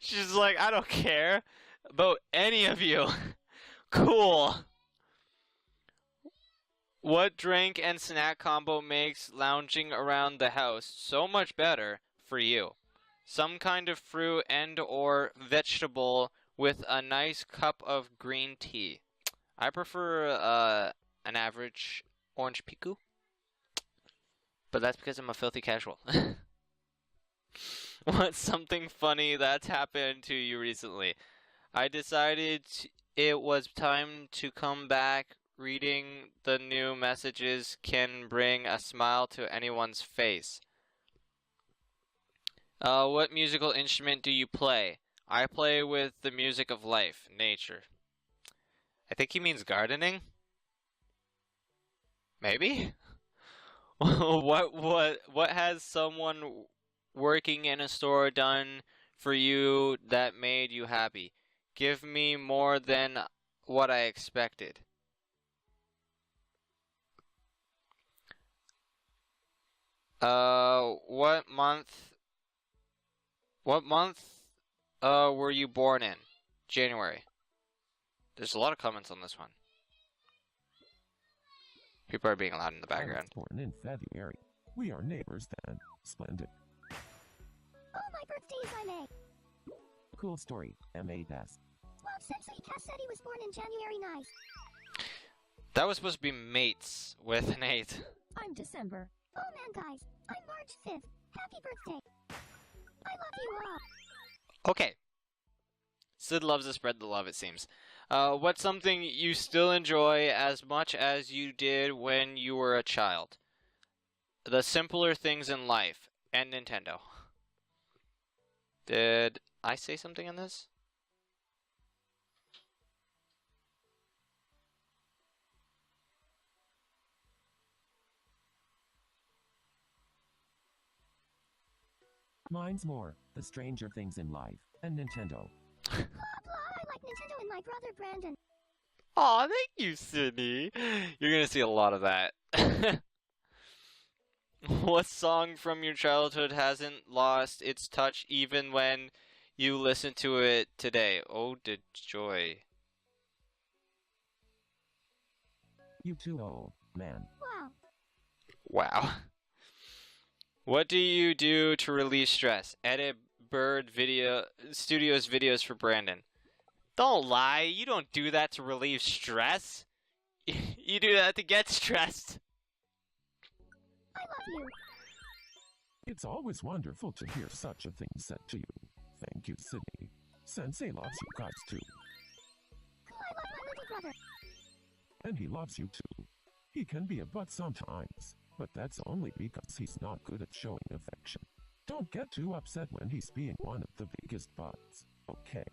She's like, I don't care about any of you. Cool. What drink and snack combo makes lounging around the house so much better for you? Some kind of fruit and or vegetable with a nice cup of green tea. I prefer an average orange piku. But that's because I'm a filthy casual. What's something funny that's happened to you recently? I decided it was time to come back. Reading the new messages can bring a smile to anyone's face. What musical instrument do you play? I play with the music of life, nature. I think he means gardening. Maybe? What has someone working in a store done for you that made you happy? Give me more than what I expected. What month were you born in? January. There's a lot of comments on this one. People are being loud in the I background. was born in February. We are neighbors then. Splendid. Oh, my birthday is in May. Cool story. M.A. best. Well, Sensei Cass said he was born in January. Nice. That was supposed to be mates with an 8. I'm December. Oh man, guys, I'm March 5th. Happy birthday. I love you all. Okay. Sid loves to spread the love, it seems. What's something you still enjoy as much as you did when you were a child? The simpler things in life. And Nintendo. Did I say something in this? Mine's more, the stranger things in life, and Nintendo. Blah blah, I like Nintendo and my brother Brandon. Aw, thank you, Sydney. You're gonna see a lot of that. What song from your childhood hasn't lost its touch even when you listen to it today? Ode to Joy. You too old, man. Wow. Wow. What do you do to relieve stress? Edit BERD Studios videos for Brandon. Don't lie, you don't do that to relieve stress. You do that to get stressed. I love you. It's always wonderful to hear such a thing said to you. Thank you, Sydney. Sensei loves you guys too. Cool, I love my little brother. And he loves you too. He can be a butt sometimes, but that's only because he's not good at showing affection. Don't get too upset when he's being one of the biggest butts, okay?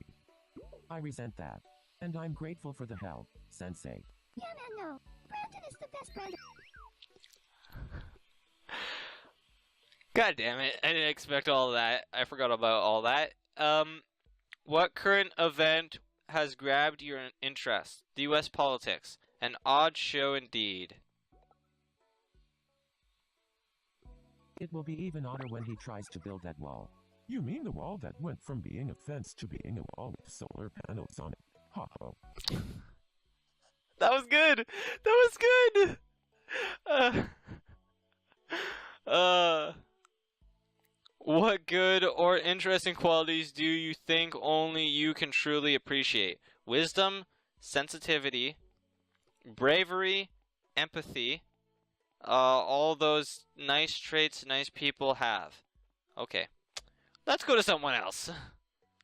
I resent that. And I'm grateful for the help, Sensei. Yeah man, no. Brandon is the best Brandon. God damn it, I didn't expect all that. I forgot about all that. What current event has grabbed your interest? The US politics. An odd show indeed. It will be even odder when he tries to build that wall. You mean the wall that went from being a fence to being a wall with solar panels on it? Ha ha. That was good! That was good! What good or interesting qualities do you think only you can truly appreciate? Wisdom, sensitivity, bravery, empathy, all those nice traits nice people have. Okay. Let's go to someone else.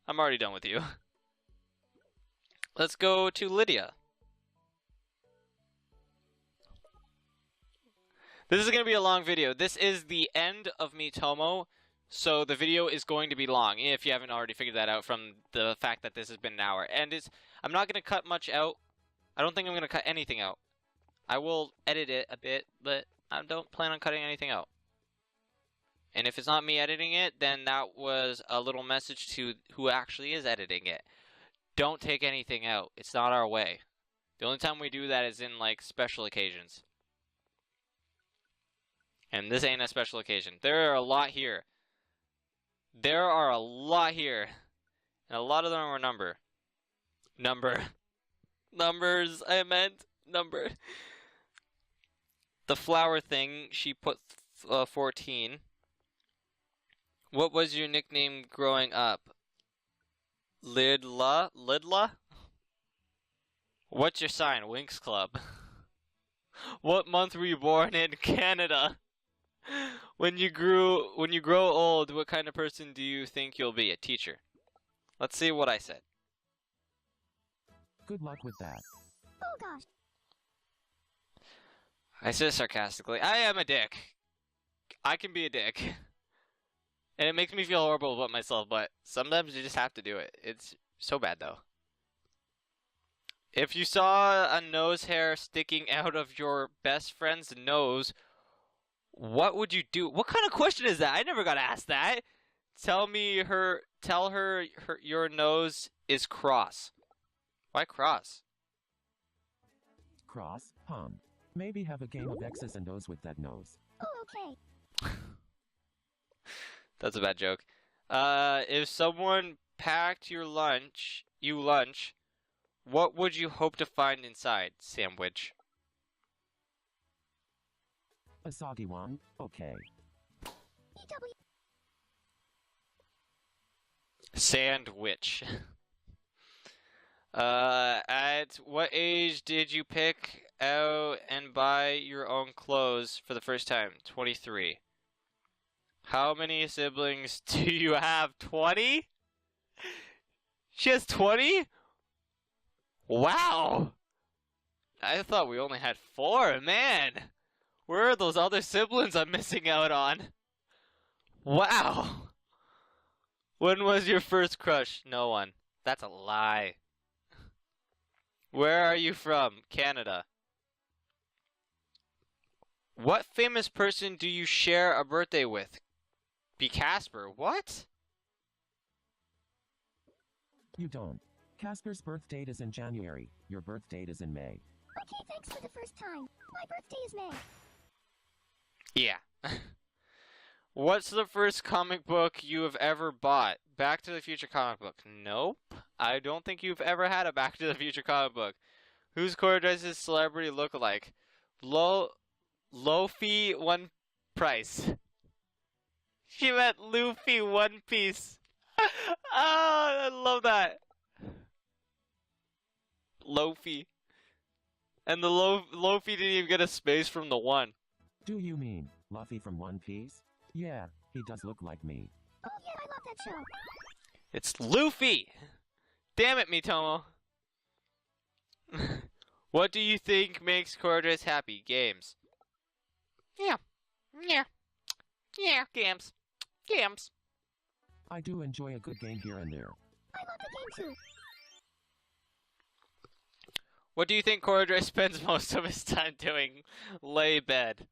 I'm already done with you. Let's go to Lydia. This is going to be a long video. This is the end of Miitomo, so the video is going to be long, if you haven't already figured that out from the fact that this has been an hour. And I'm not going to cut much out. I don't think I'm going to cut anything out. I will edit it a bit, but I don't plan on cutting anything out. And if it's not me editing it, then that was a little message to who actually is editing it. don't take anything out. It's not our way. The only time we do that is in, like, special occasions. And this ain't a special occasion. There are a lot here. There are a lot here. And a lot of them are numbers, I meant number. The flower thing, she put 14. What was your nickname growing up? Lidla? What's your sign? Winx Club. What month were you born in? Canada. When you grow old, what kind of person do you think you'll be? A teacher. Let's see what I said. Good luck with that. Oh gosh. I said sarcastically. I am a dick. I can be a dick. And it makes me feel horrible about myself, but sometimes you just have to do it. It's so bad, though. If you saw a nose hair sticking out of your best friend's nose, what would you do? What kind of question is that? I never got asked that. Tell her your nose is cross. Why cross? Cross, Maybe have a game of X's and O's with that nose. Oh, okay. That's a bad joke. If someone packed your lunch, what would you hope to find inside? Sandwich. A soggy one? Okay. EW. Sandwich. At what age did you pick out and buy your own clothes for the first time? 23. How many siblings do you have? 20? She has 20? Wow! I thought we only had 4. Man! Where are those other siblings I'm missing out on? Wow! When was your first crush? No one. That's a lie. Where are you from? Canada. What famous person do you share a birthday with? Be Casper. What? You don't. Casper's birth date is in January. Your birth date is in May. Okay, thanks for the first time. My birthday is May. Yeah. What's the first comic book you have ever bought? Back to the Future comic book. Nope. I don't think you've ever had a Back to the Future comic book. Who's Corridor's celebrity look-alike? Lofi One Price. She meant Luffy One Piece. Oh, I love that. Lofi. And the Lofi didn't even get a space from the one. Do you mean Luffy from One Piece? Yeah, he does look like me. Oh yeah, I love that show. It's Luffy! Damn it, Miitomo. What do you think makes Cordres happy? Games. Yeah. Yeah, games. Games. I do enjoy a good game here and there. I love the game too. What do you think Cordres spends most of his time doing? Lay bed.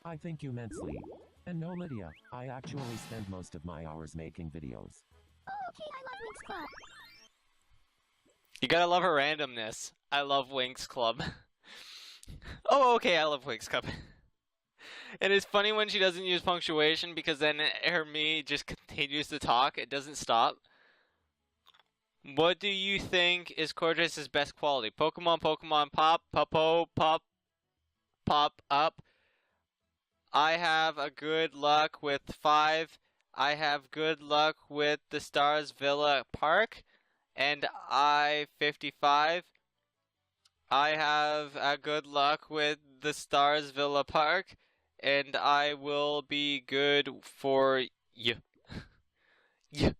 I think you meant sleep. And no, Lydia, I actually spend most of my hours making videos. Oh, okay, I love Winx Club. You gotta love her randomness. I love Winx Club. Oh, okay, I love Winx Club. And it's funny when she doesn't use punctuation because then her me just continues to talk. It doesn't stop. What do you think is Cordres' best quality? Pokemon pop, pop up. I have a good luck with 5. I have good luck with the Stars Villa Park. And I-55. I have a good luck with the Stars Villa Park. And I will be good for you. Yeah.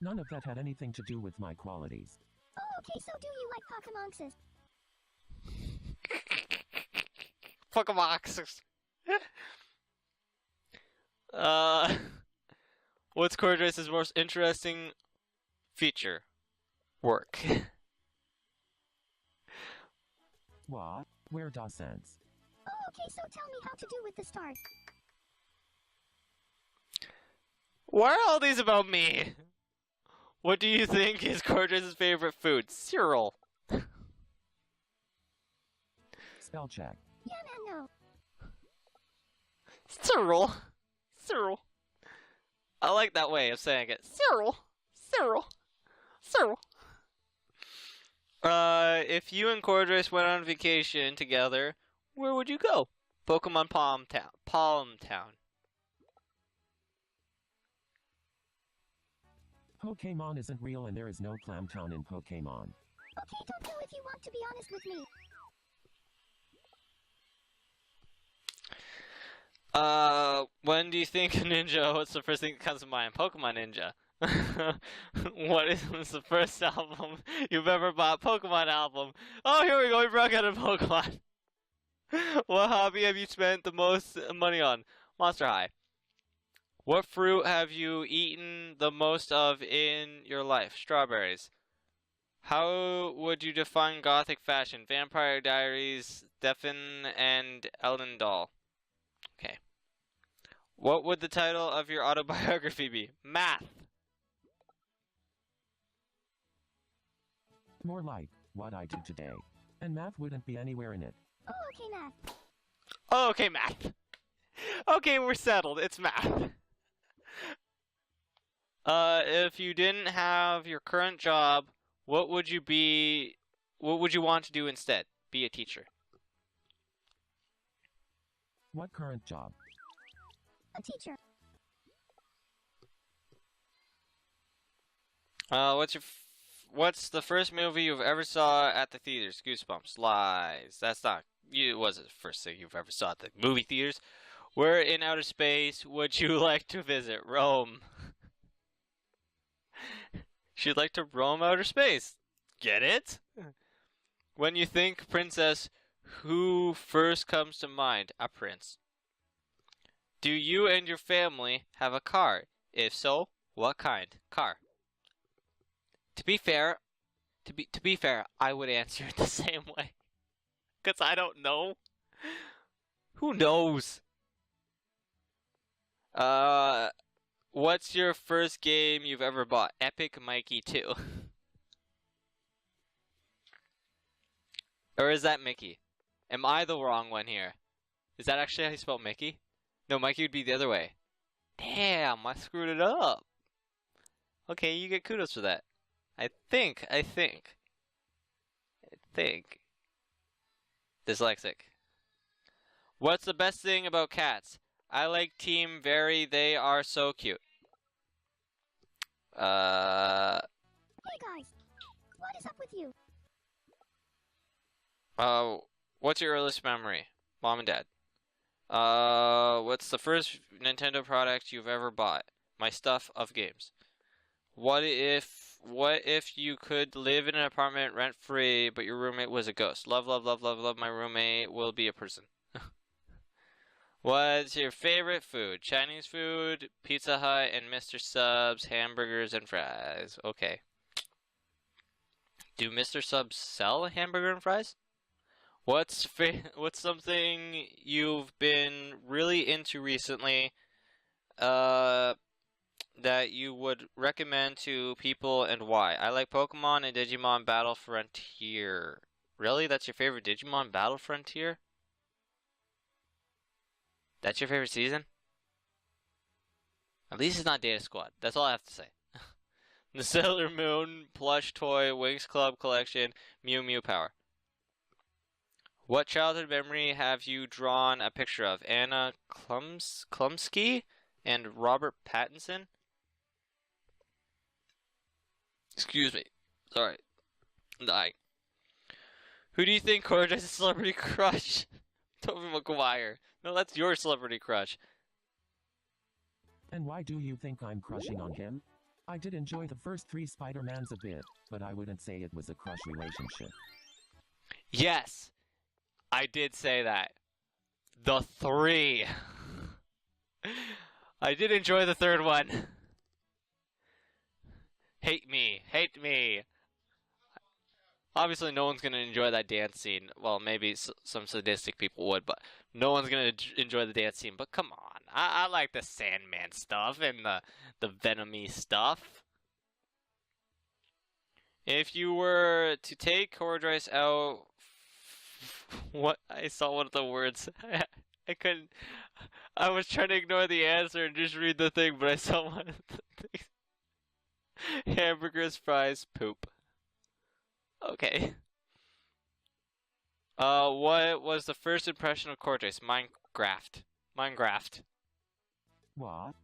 None of that had anything to do with my qualities. Oh, okay, so do you like Pokemonxes? Pokemonxes. What's Cordres' most interesting feature? Work. What? Where does sense? Oh, okay, so tell me how to do with the stars. Why are all these about me? What do you think is Cortez's favorite food? Cereal. Spell check. Yeah, man, no. Cyril. Cyril. I like that way of saying it. Cyril. Cyril. Cyril. If you and Cordres went on vacation together, where would you go? Pokemon Palm Town. Palm Town. Pokemon isn't real and there is no Clam Town in Pokemon. Okay, don't know if you want to be honest with me. When do you think Ninja? What's the first thing that comes to mind? Pokemon Ninja. What is the first album you've ever bought? Pokemon album. Oh, here we go. We broke out of Pokemon. What hobby have you spent the most money on? Monster High. What fruit have you eaten the most of in your life? Strawberries. How would you define gothic fashion? Vampire Diaries, Stefan, and Ellen Doll. Okay. What would the title of your autobiography be? Math. More like, what I do today. And math wouldn't be anywhere in it. Oh, okay, math. Oh, okay, math. Okay, we're settled. It's math. If you didn't have your current job, what would you be? What would you want to do instead? Be a teacher. What current job? A teacher. What's the first movie you've ever saw at the theaters? Goosebumps. Lies. That's not. It wasn't the first thing you've ever saw at the movie theaters. Where in outer space would you like to visit? Rome. She'd like to roam outer space. Get it? When you think princess, who first comes to mind? A prince. Do you and your family have a car? If so, what kind? Car. To be fair, I would answer it the same way. 'Cause I don't know. Who knows? What's your first game you've ever bought? Epic Mikey 2. Or is that Mickey? Am I the wrong one here? Is that actually how you spell Mickey? No, Mikey would be the other way. Damn, I screwed it up. Okay, you get kudos for that. I think. Dyslexic. What's the best thing about cats? I like Team Very, they are so cute. Hey guys, what is up with you? What's your earliest memory? Mom and Dad. What's the first Nintendo product you've ever bought? My stuff of games. What if you could live in an apartment rent free, but your roommate was a ghost? Love, love, love, love, love. My roommate will be a person. What's your favorite food? Chinese food, Pizza Hut, and Mr. Subs, hamburgers and fries. Okay. Do Mr. Subs sell a hamburger and fries? What's something you've been really into recently that you would recommend to people and why? I like Pokemon and Digimon Battle Frontier. Really? That's your favorite Digimon Battle Frontier? That's your favorite season? At least it's not Data Squad. That's all I have to say. The Sailor Moon plush toy Wings Club collection Mew Mew Power. What childhood memory have you drawn a picture of? Anna Klumsky and Robert Pattinson? Excuse me. Sorry. I'm dying. Who do you think Cortez's celebrity crush? Tobey Maguire. No, that's your celebrity crush. And why do you think I'm crushing on him? I did enjoy the first 3 Spider-Mans a bit, but I wouldn't say it was a crush relationship. Yes, I did say that. The 3. I did enjoy the 3rd one. Hate me. Hate me. Obviously, no one's gonna enjoy that dance scene. Well, maybe some sadistic people would, but no one's gonna enjoy the dance scene. But come on, I like the Sandman stuff and the Venomy stuff. If you were to take Cordrice out, what I saw one of the words. I couldn't. I was trying to ignore the answer and just read the thing, but I saw one of the things. Hamburgers, fries, poop. Okay. What was the first impression of Cortex? Minecraft. What?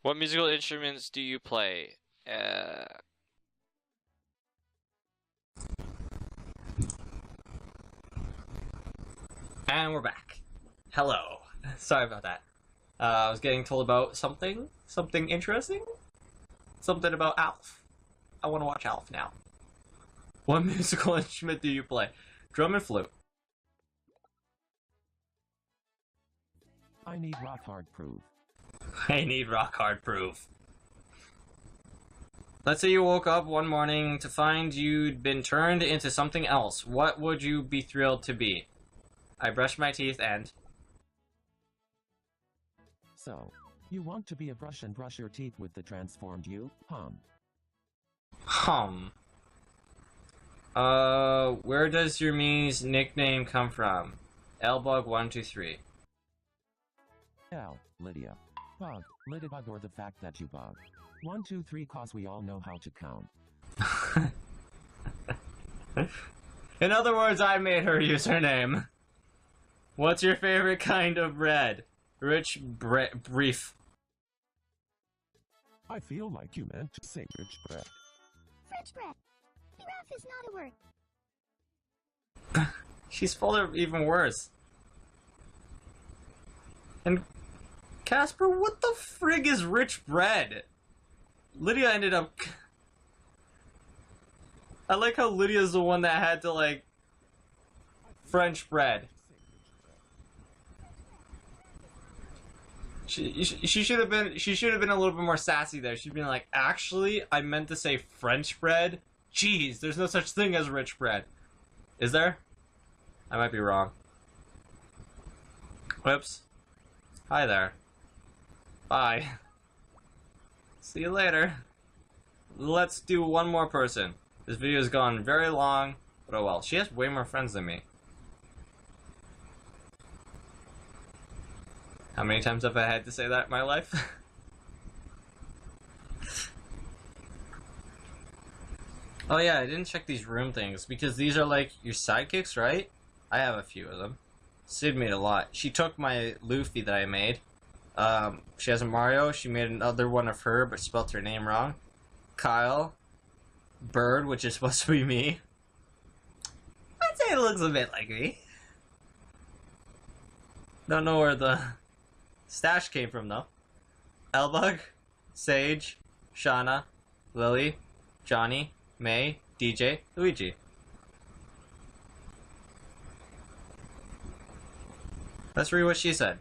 What musical instruments do you play? And we're back. Hello. Sorry about that. I was getting told about something interesting. Something about Alf. I want to watch Alf now. What musical instrument do you play? Drum and flute. I need rock hard proof. I need rock hard proof. Let's say you woke up one morning to find you'd been turned into something else. What would you be thrilled to be? I brushed my teeth and... So, you want to be a brush and brush your teeth with the transformed you? Where does your me's nickname come from? Lbug123. L, Lydia. Bug, Lidibug, or the fact that you bug. 1, 2, 3 cause we all know how to count. In other words, I made her username. What's your favorite kind of bread? Rich brief. I feel like you meant to say rich bread. French bread. Giraffe is not a word. She's full of even worse. And Casper, what the frig is rich bread? Lydia ended up... I like how Lydia's the one that had to, like, French bread. She should have been a little bit more sassy there. She'd been like, actually, I meant to say French bread. Jeez, there's no such thing as rich bread. Is there? I might be wrong. Whoops. Hi there. Bye. See you later. Let's do one more person. This video has gone very long, but oh well. She has way more friends than me. How many times have I had to say that in my life? Oh yeah, I didn't check these room things, because these are like your sidekicks, right? I have a few of them. Sid made a lot. She took my Luffy that I made. She has a Mario. She made another one of her, but spelt her name wrong. Kyle. BERD, which is supposed to be me. I'd say it looks a bit like me. Don't know where the stash came from, though. Elbug, Sage, Shauna, Lily, Johnny, May, DJ, Luigi. Let's read what she said.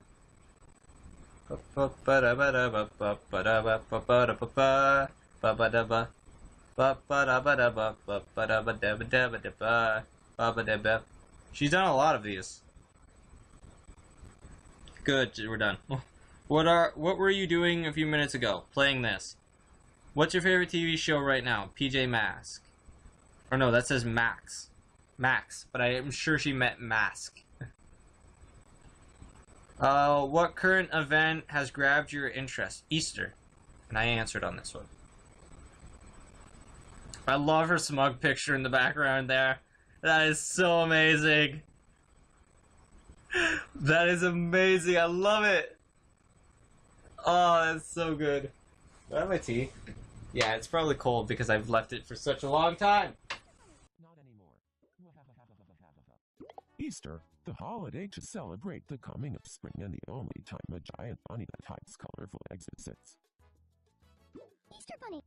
She's done a lot of these. Good, we're done. What were you doing a few minutes ago? Playing this. What's your favorite TV show right now? PJ Mask. Or no, that says Max. Max, but I am sure she meant Mask. What current event has grabbed your interest? Easter. And I answered on this one. I love her smug picture in the background there. That is so amazing. That is amazing. I love it. Oh, that's so good. Do I have my tea? Yeah, it's probably cold because I've left it for such a long time. Not anymore. Easter, the holiday to celebrate the coming of spring and the only time a giant bunny that hides colorful eggs exists. Easter Bunny.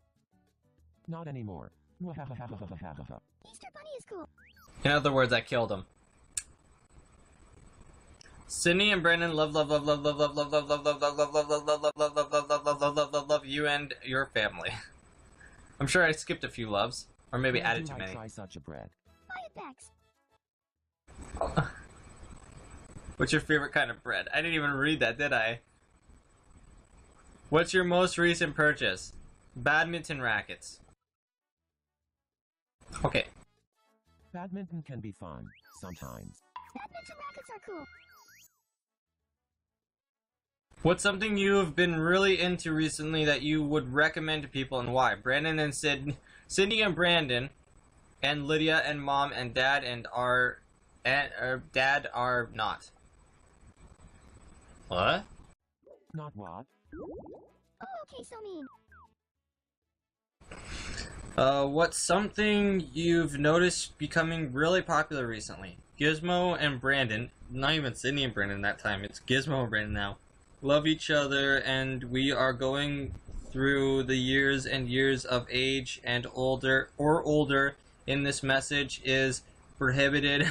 Not anymore. Easter Bunny is cool. In other words, I killed him. Sydney and Brandon love you and your family. I'm sure I skipped a few loves. Or maybe Where added do too I many. try such a bread? Buy it Bex. What's your favorite kind of bread? I didn't even read that, did I? What's your most recent purchase? Badminton rackets. Okay. Badminton can be fun, sometimes. Badminton rackets are cool. What's something you've been really into recently that you would recommend to people and why? Brandon and Cindy and Brandon, and Lydia and Mom and Dad Dad are not. What? Not what? Oh, okay, so mean. What's something you've noticed becoming really popular recently? Gizmo and Brandon, not even Sydney and Brandon that time, it's Gizmo and Brandon now, love each other, and we are going through the years and years of age and older in this message is prohibited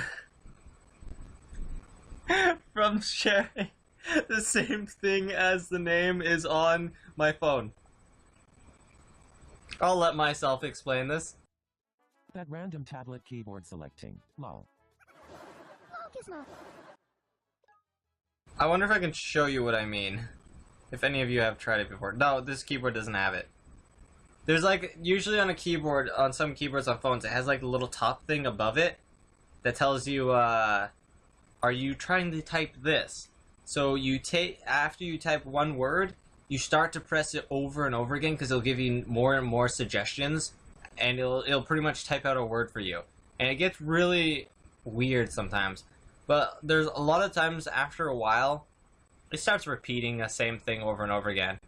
from sharing the same thing as the name is on my phone. I'll let myself explain this. That random tablet keyboard selecting. Lol. Oh, Gizmo. I wonder if I can show you what I mean. If any of you have tried it before. No, this keyboard doesn't have it. There's like, usually on a keyboard, on some keyboards on phones, it has like the little top thing above it that tells you, are you trying to type this? So you after you type one word, you start to press it over and over again because it'll give you more and more suggestions, and it'll pretty much type out a word for you. And it gets really weird sometimes. But there's a lot of times after a while, it starts repeating the same thing over and over again.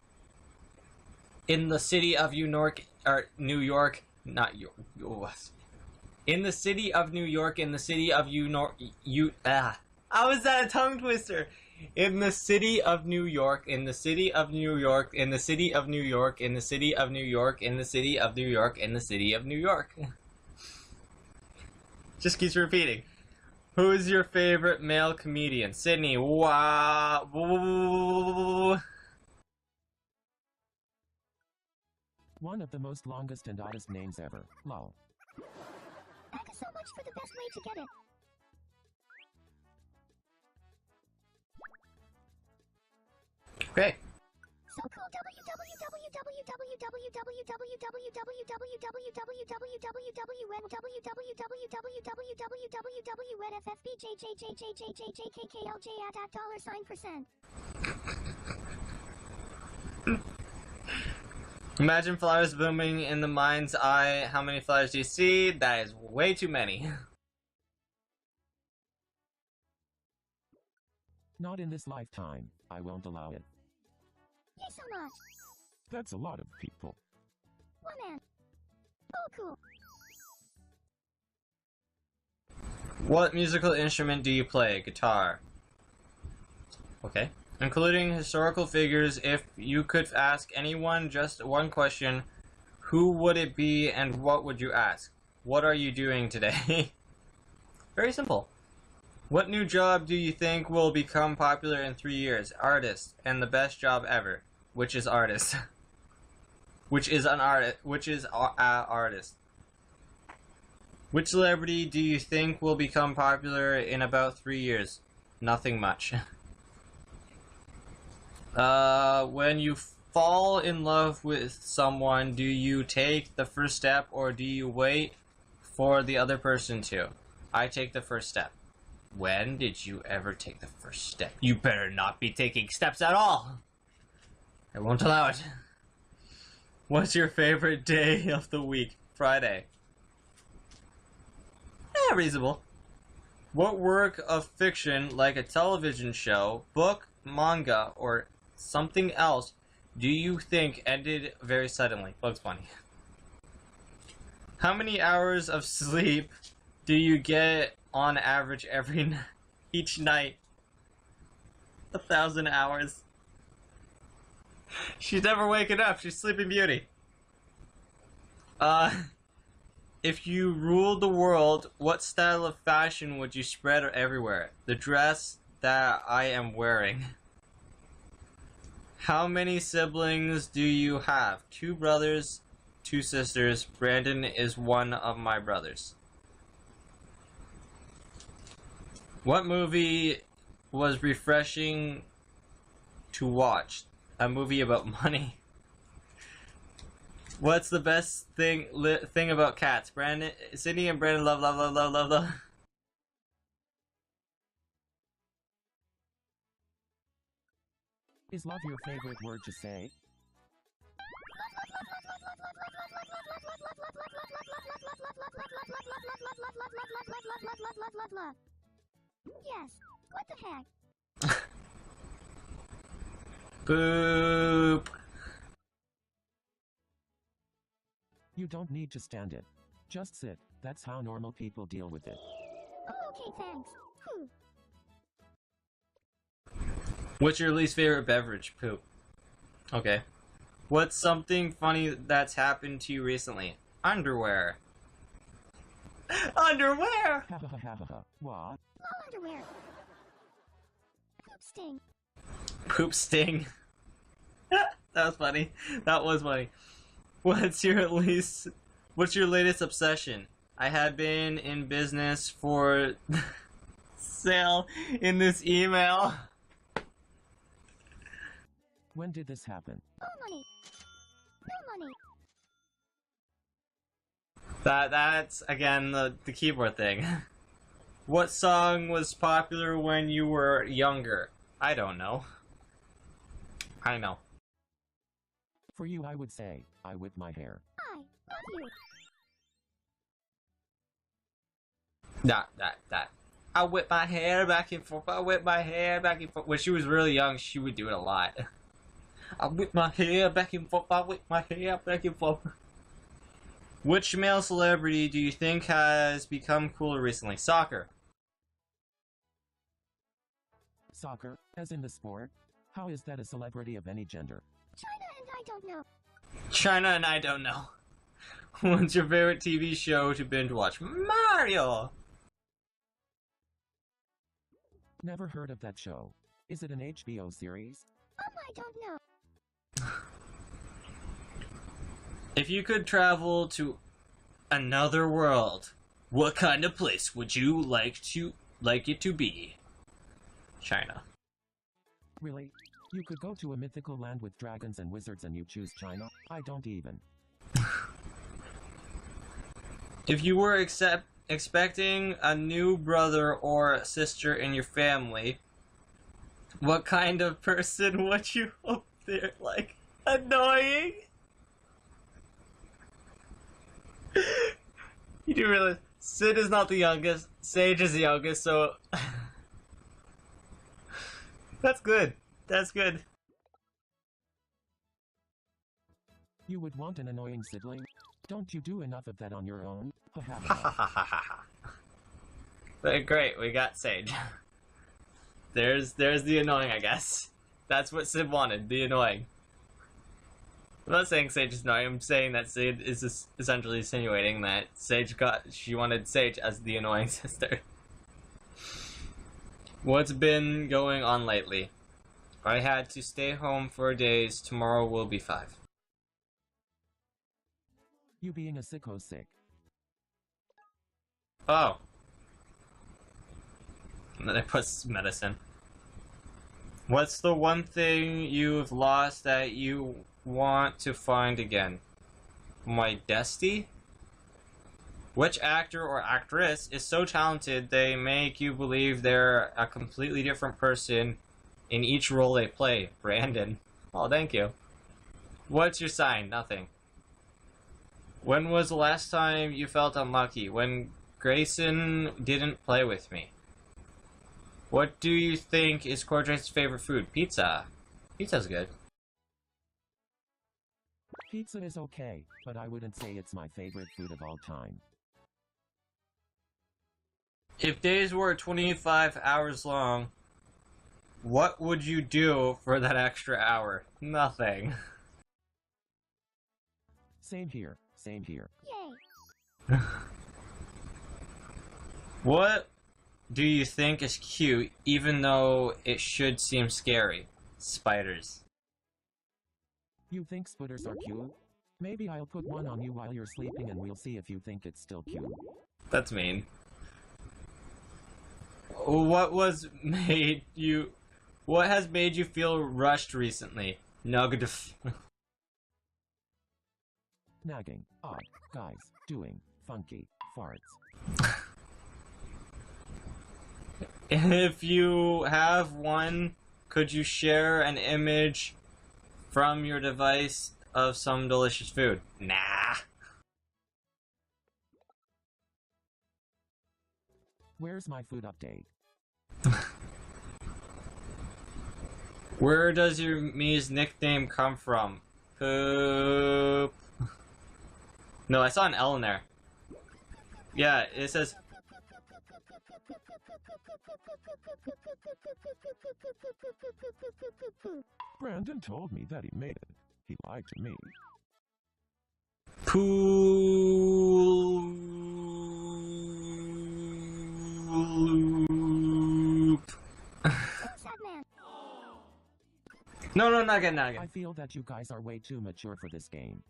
In the city of New York, in the city of New York, how is that a tongue twister? In the city of New York, in the city of New York, in the city of New York, in the city of New York, in the city of New York, in the city of New York. Just keeps repeating. Who is your favorite male comedian? Sydney. Wow. One of the most longest and oddest names ever. Lol. Thank you so much for the best way to get it. Okay. So cool. $. Imagine flowers blooming in the mind's eye. How many flowers do you see? That is way too many. Not in this lifetime. I won't allow it. Yay so much. That's a lot of people. One man. Oh, cool. What musical instrument do you play? Guitar. Okay. Including historical figures, if you could ask anyone just one question, who would it be and what would you ask? What are you doing today? Very simple. What new job do you think will become popular in 3 years? Artist. And the best job ever. Which is artist. Which is an artist. Which is artist. Which celebrity do you think will become popular in about 3 years? Nothing much. When you fall in love with someone, do you take the first step or do you wait for the other person to? I take the first step. When did you ever take the first step? You better not be taking steps at all. I won't allow it. What's your favorite day of the week? Friday. Reasonable. What work of fiction, like a television show, book, manga, or something else, do you think ended very suddenly? Bugs Bunny. How many hours of sleep do you get on average each night? 1,000 hours. She's never waking up. She's Sleeping Beauty. If you ruled the world, what style of fashion would you spread everywhere? The dress that I am wearing. How many siblings do you have? 2 brothers, two sisters. Brandon is one of my brothers. What movie was refreshing to watch? A movie about money. What's the best thing about cats? Brandon, Sydney and Brandon love. Is love your favorite word to say? Yes. What the heck? Boop. You don't need to stand it. Just sit. That's how normal people deal with it. Oh, okay, thanks. What's your least favorite beverage? Poop. Okay. What's something funny that's happened to you recently? Underwear. Underwear! Ha ha ha ha ha. What? Lol underwear. Poop sting. Poop sting. That was funny. That was funny. What's your latest obsession? I had been in business for sale in this email. When did this happen? Oh, money. No money. That's again the keyboard thing. What song was popular when you were younger? I don't know. I know. For you, I would say, I whip my hair. I love you. That. I whip my hair back and forth. I whip my hair back and forth. When she was really young, she would do it a lot. I whip my hair back and forth. I whip my hair back and forth. Which male celebrity do you think has become cooler recently? Soccer. Soccer, as in the sport? How is that a celebrity of any gender? China and I don't know. China and I don't know. What's your favorite TV show to binge watch? Mario! Never heard of that show. Is it an HBO series? I don't know. If you could travel to another world, what kind of place would you like it to be? China. Really? You could go to a mythical land with dragons and wizards and you choose China? I don't even. If you were expecting a new brother or sister in your family, what kind of person would you hope they're like? Annoying? You do realize Sid is not the youngest, Sage is the youngest, so that's good. That's good. You would want an annoying sibling? Don't you do enough of that on your own? Ha ha ha. But great, we got Sage. There's the annoying, I guess. That's what Sid wanted, the annoying. I'm not saying Sage is annoying, I'm saying that Sid is just essentially insinuating that she wanted Sage as the annoying sister. What's been going on lately? I had to stay home for days, tomorrow will be 5. You being a sicko sick. Oh. And then I put medicine. What's the one thing you've lost that you want to find again? My Desty? Which actor or actress is so talented they make you believe they're a completely different person in each role they play? Brandon. Oh, thank you. What's your sign? Nothing. When was the last time you felt unlucky? When Grayson didn't play with me. What do you think is Cordrace's favorite food? Pizza. Pizza's good. Pizza is okay, but I wouldn't say it's my favorite food of all time. If days were 25 hours long, what would you do for that extra hour? Nothing. Same here, same here. Yay. What do you think is cute, even though it should seem scary? Spiders. You think spitters are cute? Maybe I'll put one on you while you're sleeping and we'll see if you think it's still cute. That's mean. What has made you feel rushed recently? Negative. Nagging. Odd. Guys. Doing. Funky. Farts. If you have one, could you share an image from your device of some delicious food? Nah. Where's my food update? Where does your Mii's nickname come from? Poop. No, I saw an L in there. Yeah, it says... Brandon told me that he made it. He lied to me. Poop. No, not again. I feel that you guys are way too mature for this game.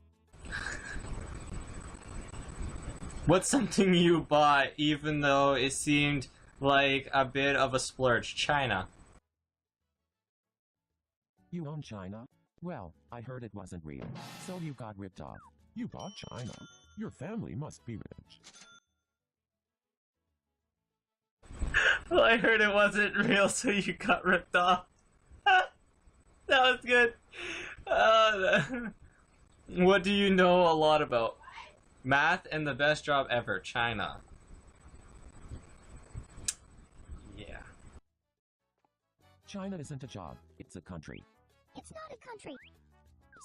What's something you bought even though it seemed like a bit of a splurge? China. You own China? Well, I heard it wasn't real, so you got ripped off. You bought China? Your family must be rich. Well, I heard it wasn't real, so you got ripped off. That was good. What do you know a lot about? Math and the best job ever, China. Yeah. China isn't a job, it's a country. It's not a country.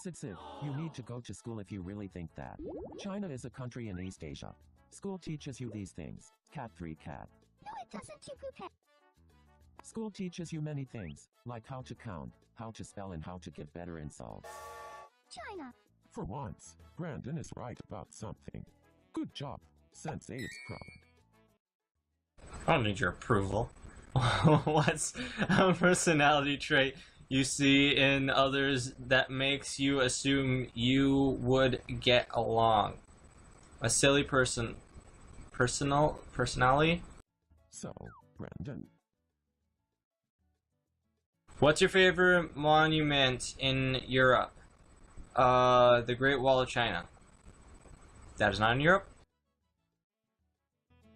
Sid, you need to go to school if you really think that. China is a country in East Asia. School teaches you these things. Cat 3 cat. No, it doesn't, you poophead. School teaches you many things, like how to count, how to spell, and how to give better insults. China. For once, Brandon is right about something. Good job. Sensei is proud. I don't need your approval. What's a personality trait you see in others that makes you assume you would get along? A silly personality? So, Brandon. What's your favorite monument in Europe? The Great Wall of China. That is not in Europe?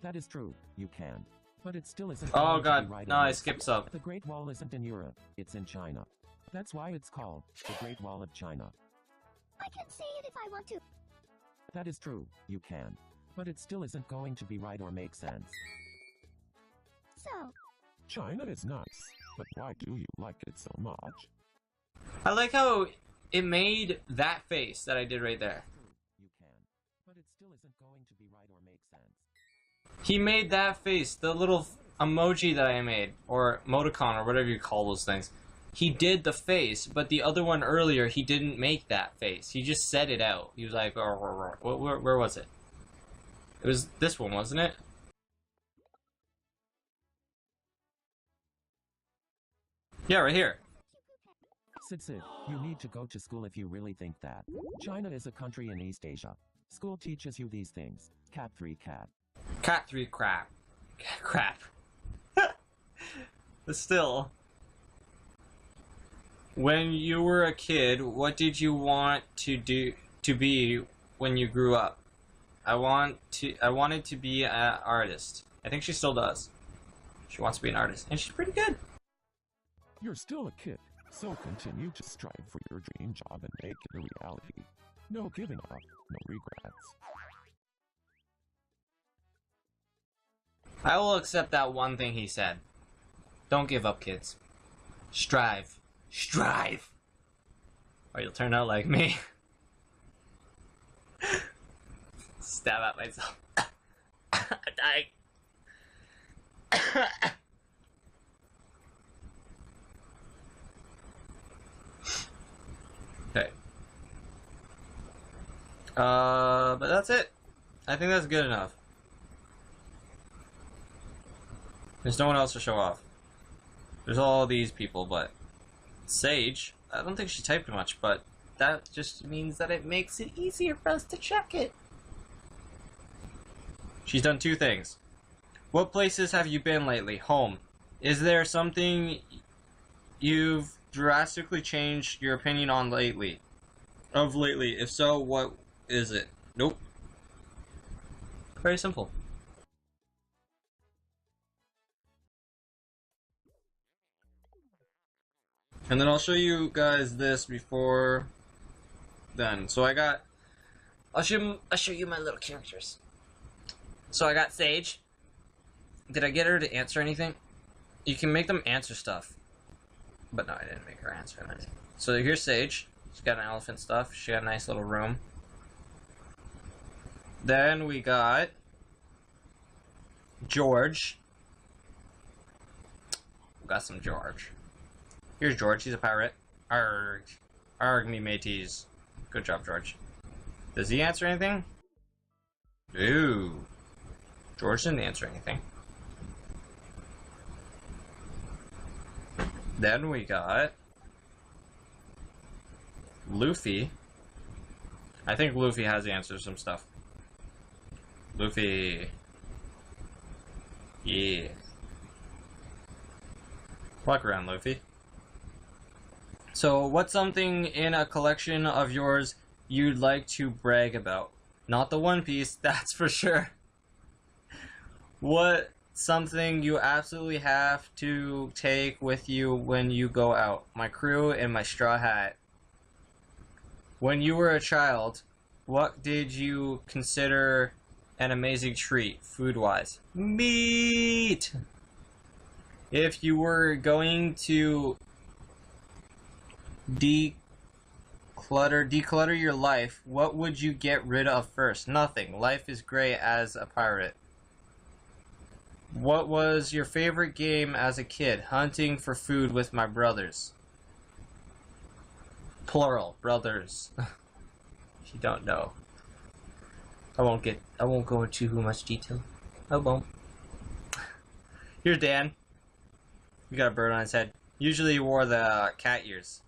That is true, you can. But it still isn't. Oh god, right, no, I skipped some. The Great Wall isn't in Europe, it's in China. That's why it's called the Great Wall of China. I can say it if I want to. That is true, you can. But it still isn't going to be right or make sense. So. China is nice, but why do you like it so much? I like how it made that face that I did right there. You can, but it still isn't going to be right or make sense. He made that face, the little emoji that I made, or emoticon, or whatever you call those things. He did the face, but the other one earlier, he didn't make that face. He just said it out. He was like, where was it? It was this one, wasn't it? Yeah, right here. Sid, you need to go to school if you really think that. China is a country in East Asia. School teaches you these things. Cat 3 cat. Cat 3 crap. Crap. But still. When you were a kid, what did you want to be when you grew up? I wanted to be an artist. I think she still does. She wants to be an artist, and she's pretty good. You're still a kid, so continue to strive for your dream job and make it a reality. No giving up, no regrets. I will accept that one thing he said. Don't give up, kids. Strive. Strive! Or you'll turn out like me. Stab at myself. Dying. Okay. But that's it. I think that's good enough. There's no one else to show off. There's all these people, but Sage, I don't think she typed much, but that just means that it makes it easier for us to check it. She's done 2 things. What places have you been lately? Home. Is there something you've drastically changed your opinion on lately? If so, what is it? Nope. Very simple. And then I'll show you guys this before then. So I'll show you my little characters. So I got Sage. Did I get her to answer anything? You can make them answer stuff. But no, I didn't make her answer anything. So here's Sage. She's got an elephant stuff. She got a nice little room. Then we got George. We got some George. Here's George. He's a pirate. Arg. Arg me mateys. Good job, George. Does he answer anything? Ooh. George didn't answer anything. Then we got Luffy. I think Luffy has the answer to some stuff. Luffy. Yeah. Walk around, Luffy. So, what's something in a collection of yours you'd like to brag about? Not the One Piece, that's for sure. What something you absolutely have to take with you when you go out? My crew and my straw hat. When you were a child, what did you consider an amazing treat, food-wise? Meat! If you were going to declutter your life, what would you get rid of first? Nothing. Life is great as a pirate. What was your favorite game as a kid? Hunting for food with my brothers. Plural, brothers. If you don't know. I won't go into too much detail. I won't. Here's Dan. He got a bird on his head. Usually he wore the cat ears.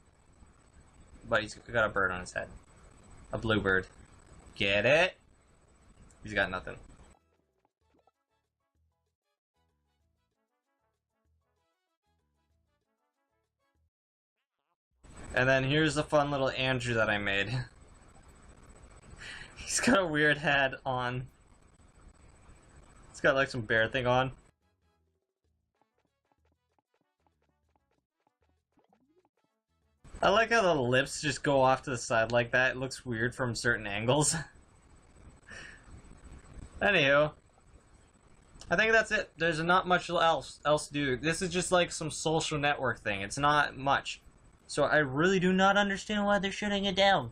But he's got a bird on his head. A blue bird. Get it? He's got nothing. And then here's the fun little Andrew that I made. He's got a weird head on. He's got like some bear thing on. I like how the lips just go off to the side like that. It looks weird from certain angles. Anywho, I think that's it. There's not much else to do. This is just like some social network thing. It's not much. So I really do not understand why they're shutting it down.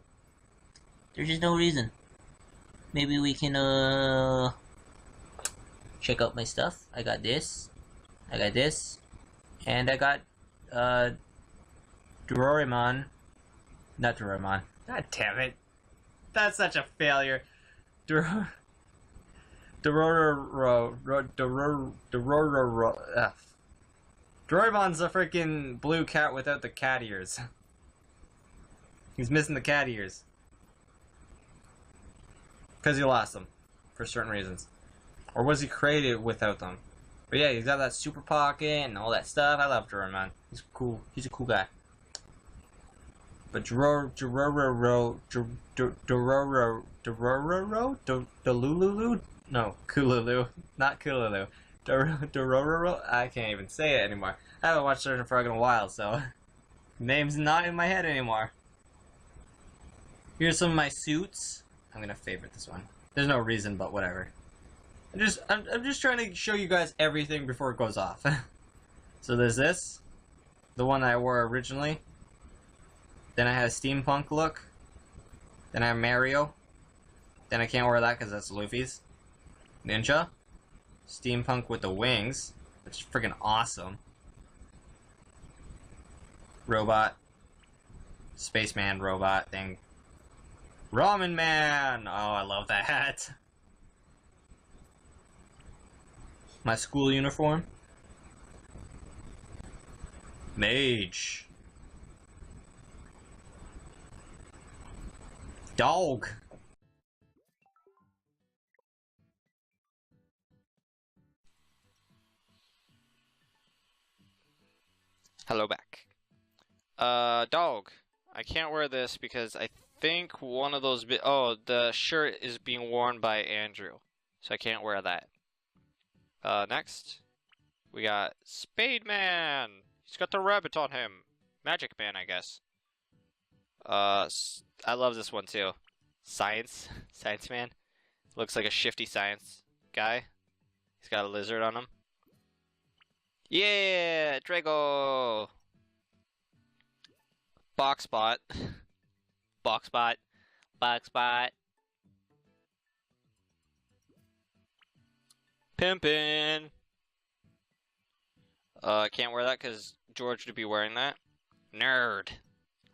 There's just no reason. Maybe we can, check out my stuff. I got this. I got this. And I got, Doraemon. Not Doraemon. God damn it. That's such a failure. Doraemon's a freaking blue cat without the cat ears. He's missing the cat ears. Because he lost them. For certain reasons. Or was he created without them? But yeah, he's got that super pocket and all that stuff. I love Doraemon. He's cool. He's a cool guy. But Delululu? No, Kululu. Not Kululu. Dororo? I can't even say it anymore. I haven't watched Surgeon Frog in a while, so name's not in my head anymore. Here's some of my suits. I'm gonna favorite this one. There's no reason, but whatever. I'm just trying to show you guys everything before it goes off. So there's this, the one that I wore originally. Then I had a steampunk look. Then I have Mario. Then I can't wear that because that's Luffy's. Ninja. Steampunk with the wings, which is freaking awesome. Robot. Spaceman robot thing. Ramen Man! Oh, I love that hat. My school uniform. Mage. Dog. Hello back. Dog. I can't wear this because I think one of those the shirt is being worn by Andrew. So I can't wear that. Next. We got Spade Man. He's got the rabbit on him. Magic Man, I guess. I love this one too. Science Man. Looks like a shifty science guy. He's got a lizard on him. Yeah, Drago. Boxbot. Boxbot. Pimpin'. I can't wear that because George would be wearing that. Nerd.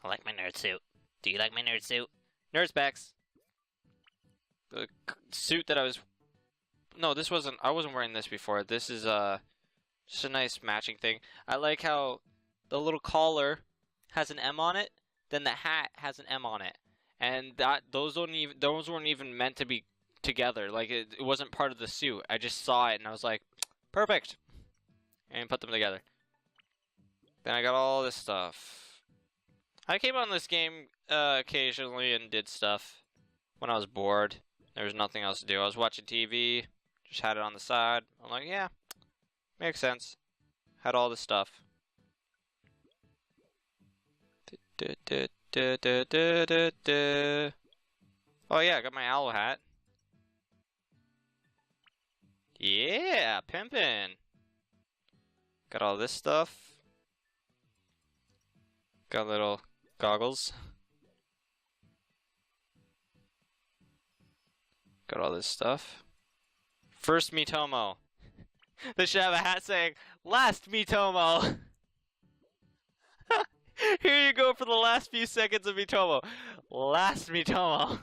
I like my nerd suit. Do you like my nerd suit? Nerd specs. The suit that I was... No, this wasn't... I wasn't wearing this before. This is, just a nice matching thing. I like how the little collar has an M on it, then the hat has an M on it. And those weren't even meant to be together. Like, it wasn't part of the suit. I just saw it and I was like, perfect. And put them together. Then I got all this stuff. I came on this game occasionally and did stuff when I was bored. There was nothing else to do. I was watching TV, just had it on the side. I'm like, yeah, makes sense. Had all this stuff. Oh yeah, I got my owl hat. Yeah, pimpin'. Got all this stuff. Got little goggles. Got all this stuff. First Miitomo. They should have a hat saying, last Miitomo. Here you go for the last few seconds of Miitomo. Last Miitomo.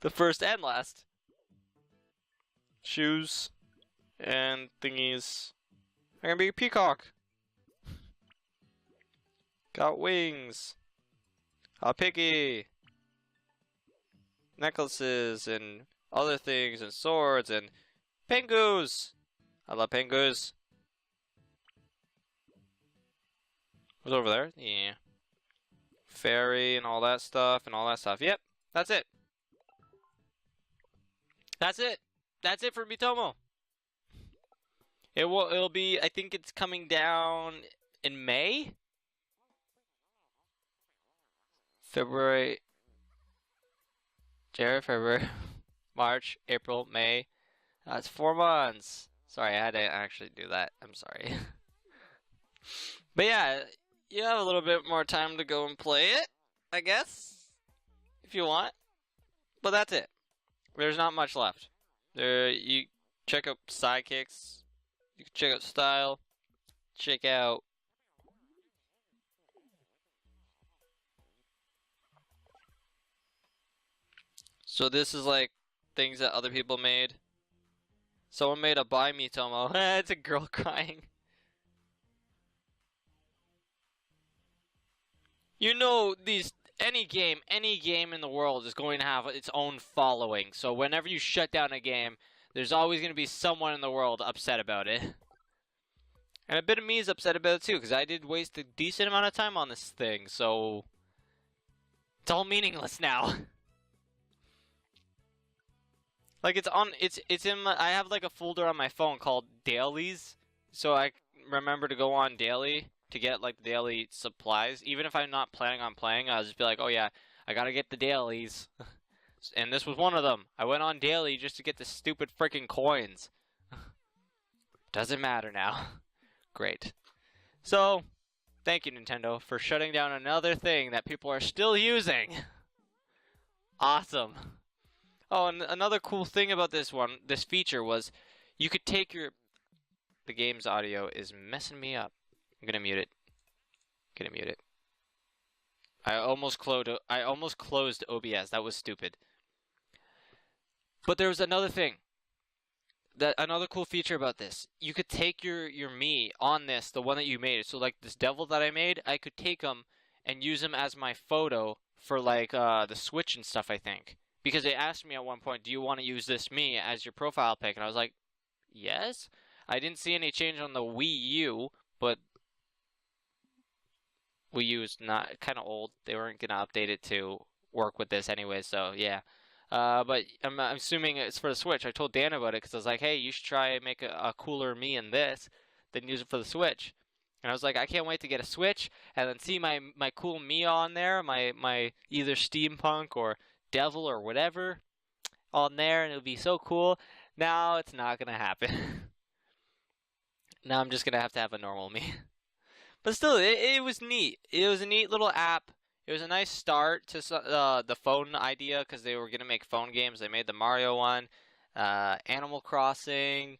The first and last. Shoes and thingies. I'm gonna be a peacock. Got wings. A piggy. Necklaces and other things and swords and pengus. I love pengus. What's over there? Yeah. Fairy and all that stuff and all that stuff. Yep, that's it. That's it. That's it for Miitomo. It'll be, I think it's coming down in May? February, February, March, April, May. That's 4 months. Sorry, I had to actually do that. I'm sorry. But yeah, you have a little bit more time to go and play it, I guess, if you want. But that's it. There's not much left. You check out sidekicks. You can check out style. Check out so this is like things that other people made. Someone made a Buy Miitomo. It's a girl crying. You know, any game in the world is going to have its own following. So whenever you shut down a game, there's always going to be someone in the world upset about it. And a bit of me is upset about it too, because I did waste a decent amount of time on this thing. So it's all meaningless now. Like it's in my, I have like a folder on my phone called dailies, so I remember to go on daily to get like the daily supplies. Even if I'm not planning on playing, I'll just be like, oh yeah, I gotta get the dailies. And this was one of them. I went on daily just to get the stupid freaking coins. Doesn't matter now. Great. So, thank you Nintendo for shutting down another thing that people are still using. Awesome. Oh, and another cool thing about this feature was you could take the game's audio is messing me up. I'm gonna mute it. I almost closed OBS. That was stupid. But there was another thing. Another cool feature about this. You could take your me on this, the one that you made. So like this devil that I made, I could take him and use him as my photo for like the Switch and stuff, I think. Because they asked me at one point, do you want to use this me as your profile pic? And I was like, yes. I didn't see any change on the Wii U, but Wii U is not kind of old. They weren't going to update it to work with this anyway, so yeah. But I'm assuming it's for the Switch. I told Dan about it because I was like, hey, you should try and make a cooler me in this, then use it for the Switch. And I was like, I can't wait to get a Switch and then see my cool me on there, my either steampunk or devil or whatever on there, and it would be so cool. Now it's not going to happen. Now I'm just going to have a normal me. But still, it was neat. It was a neat little app. It was a nice start to the phone idea because they were going to make phone games. They made the Mario one, Animal Crossing,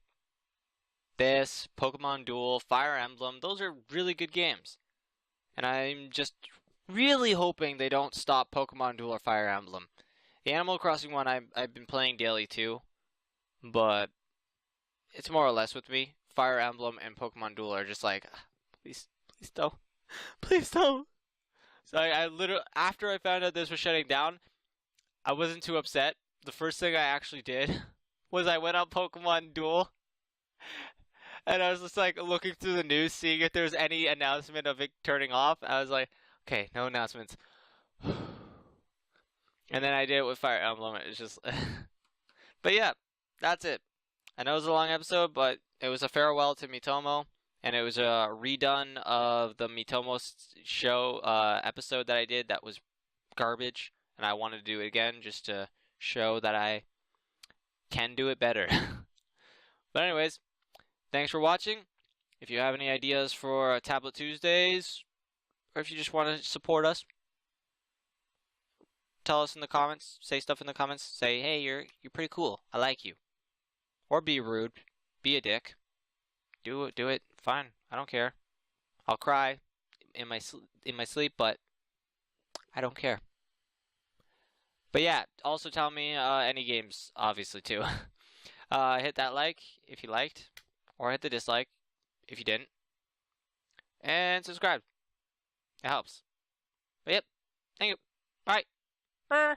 this, Pokemon Duel, Fire Emblem. Those are really good games. And I'm just really hoping they don't stop Pokemon Duel or Fire Emblem. The Animal Crossing one I've been playing daily too, but it's more or less with me. Fire Emblem and Pokemon Duel are just like, please don't. Please don't. So I literally, after I found out this was shutting down, I wasn't too upset. The first thing I actually did was I went on Pokemon Duel, and I was just like looking through the news, seeing if there was any announcement of it turning off. I was like, okay, no announcements. And then I did it with Fire Emblem. It was just, but yeah, that's it. I know it was a long episode, but it was a farewell to Miitomo. And it was a redone of the Miitomo show episode that I did that was garbage. And I wanted to do it again just to show that I can do it better. But anyways, thanks for watching. If you have any ideas for Tablet Tuesdays, or if you just want to support us, tell us in the comments. Say stuff in the comments. Say, hey, you're pretty cool. I like you. Or be rude. Be a dick. Do it. Fine. I don't care. I'll cry in my sleep, but I don't care. But yeah, also tell me any games, obviously, too. Hit that like if you liked, or hit the dislike if you didn't. And subscribe. It helps. But yep. Thank you. Bye.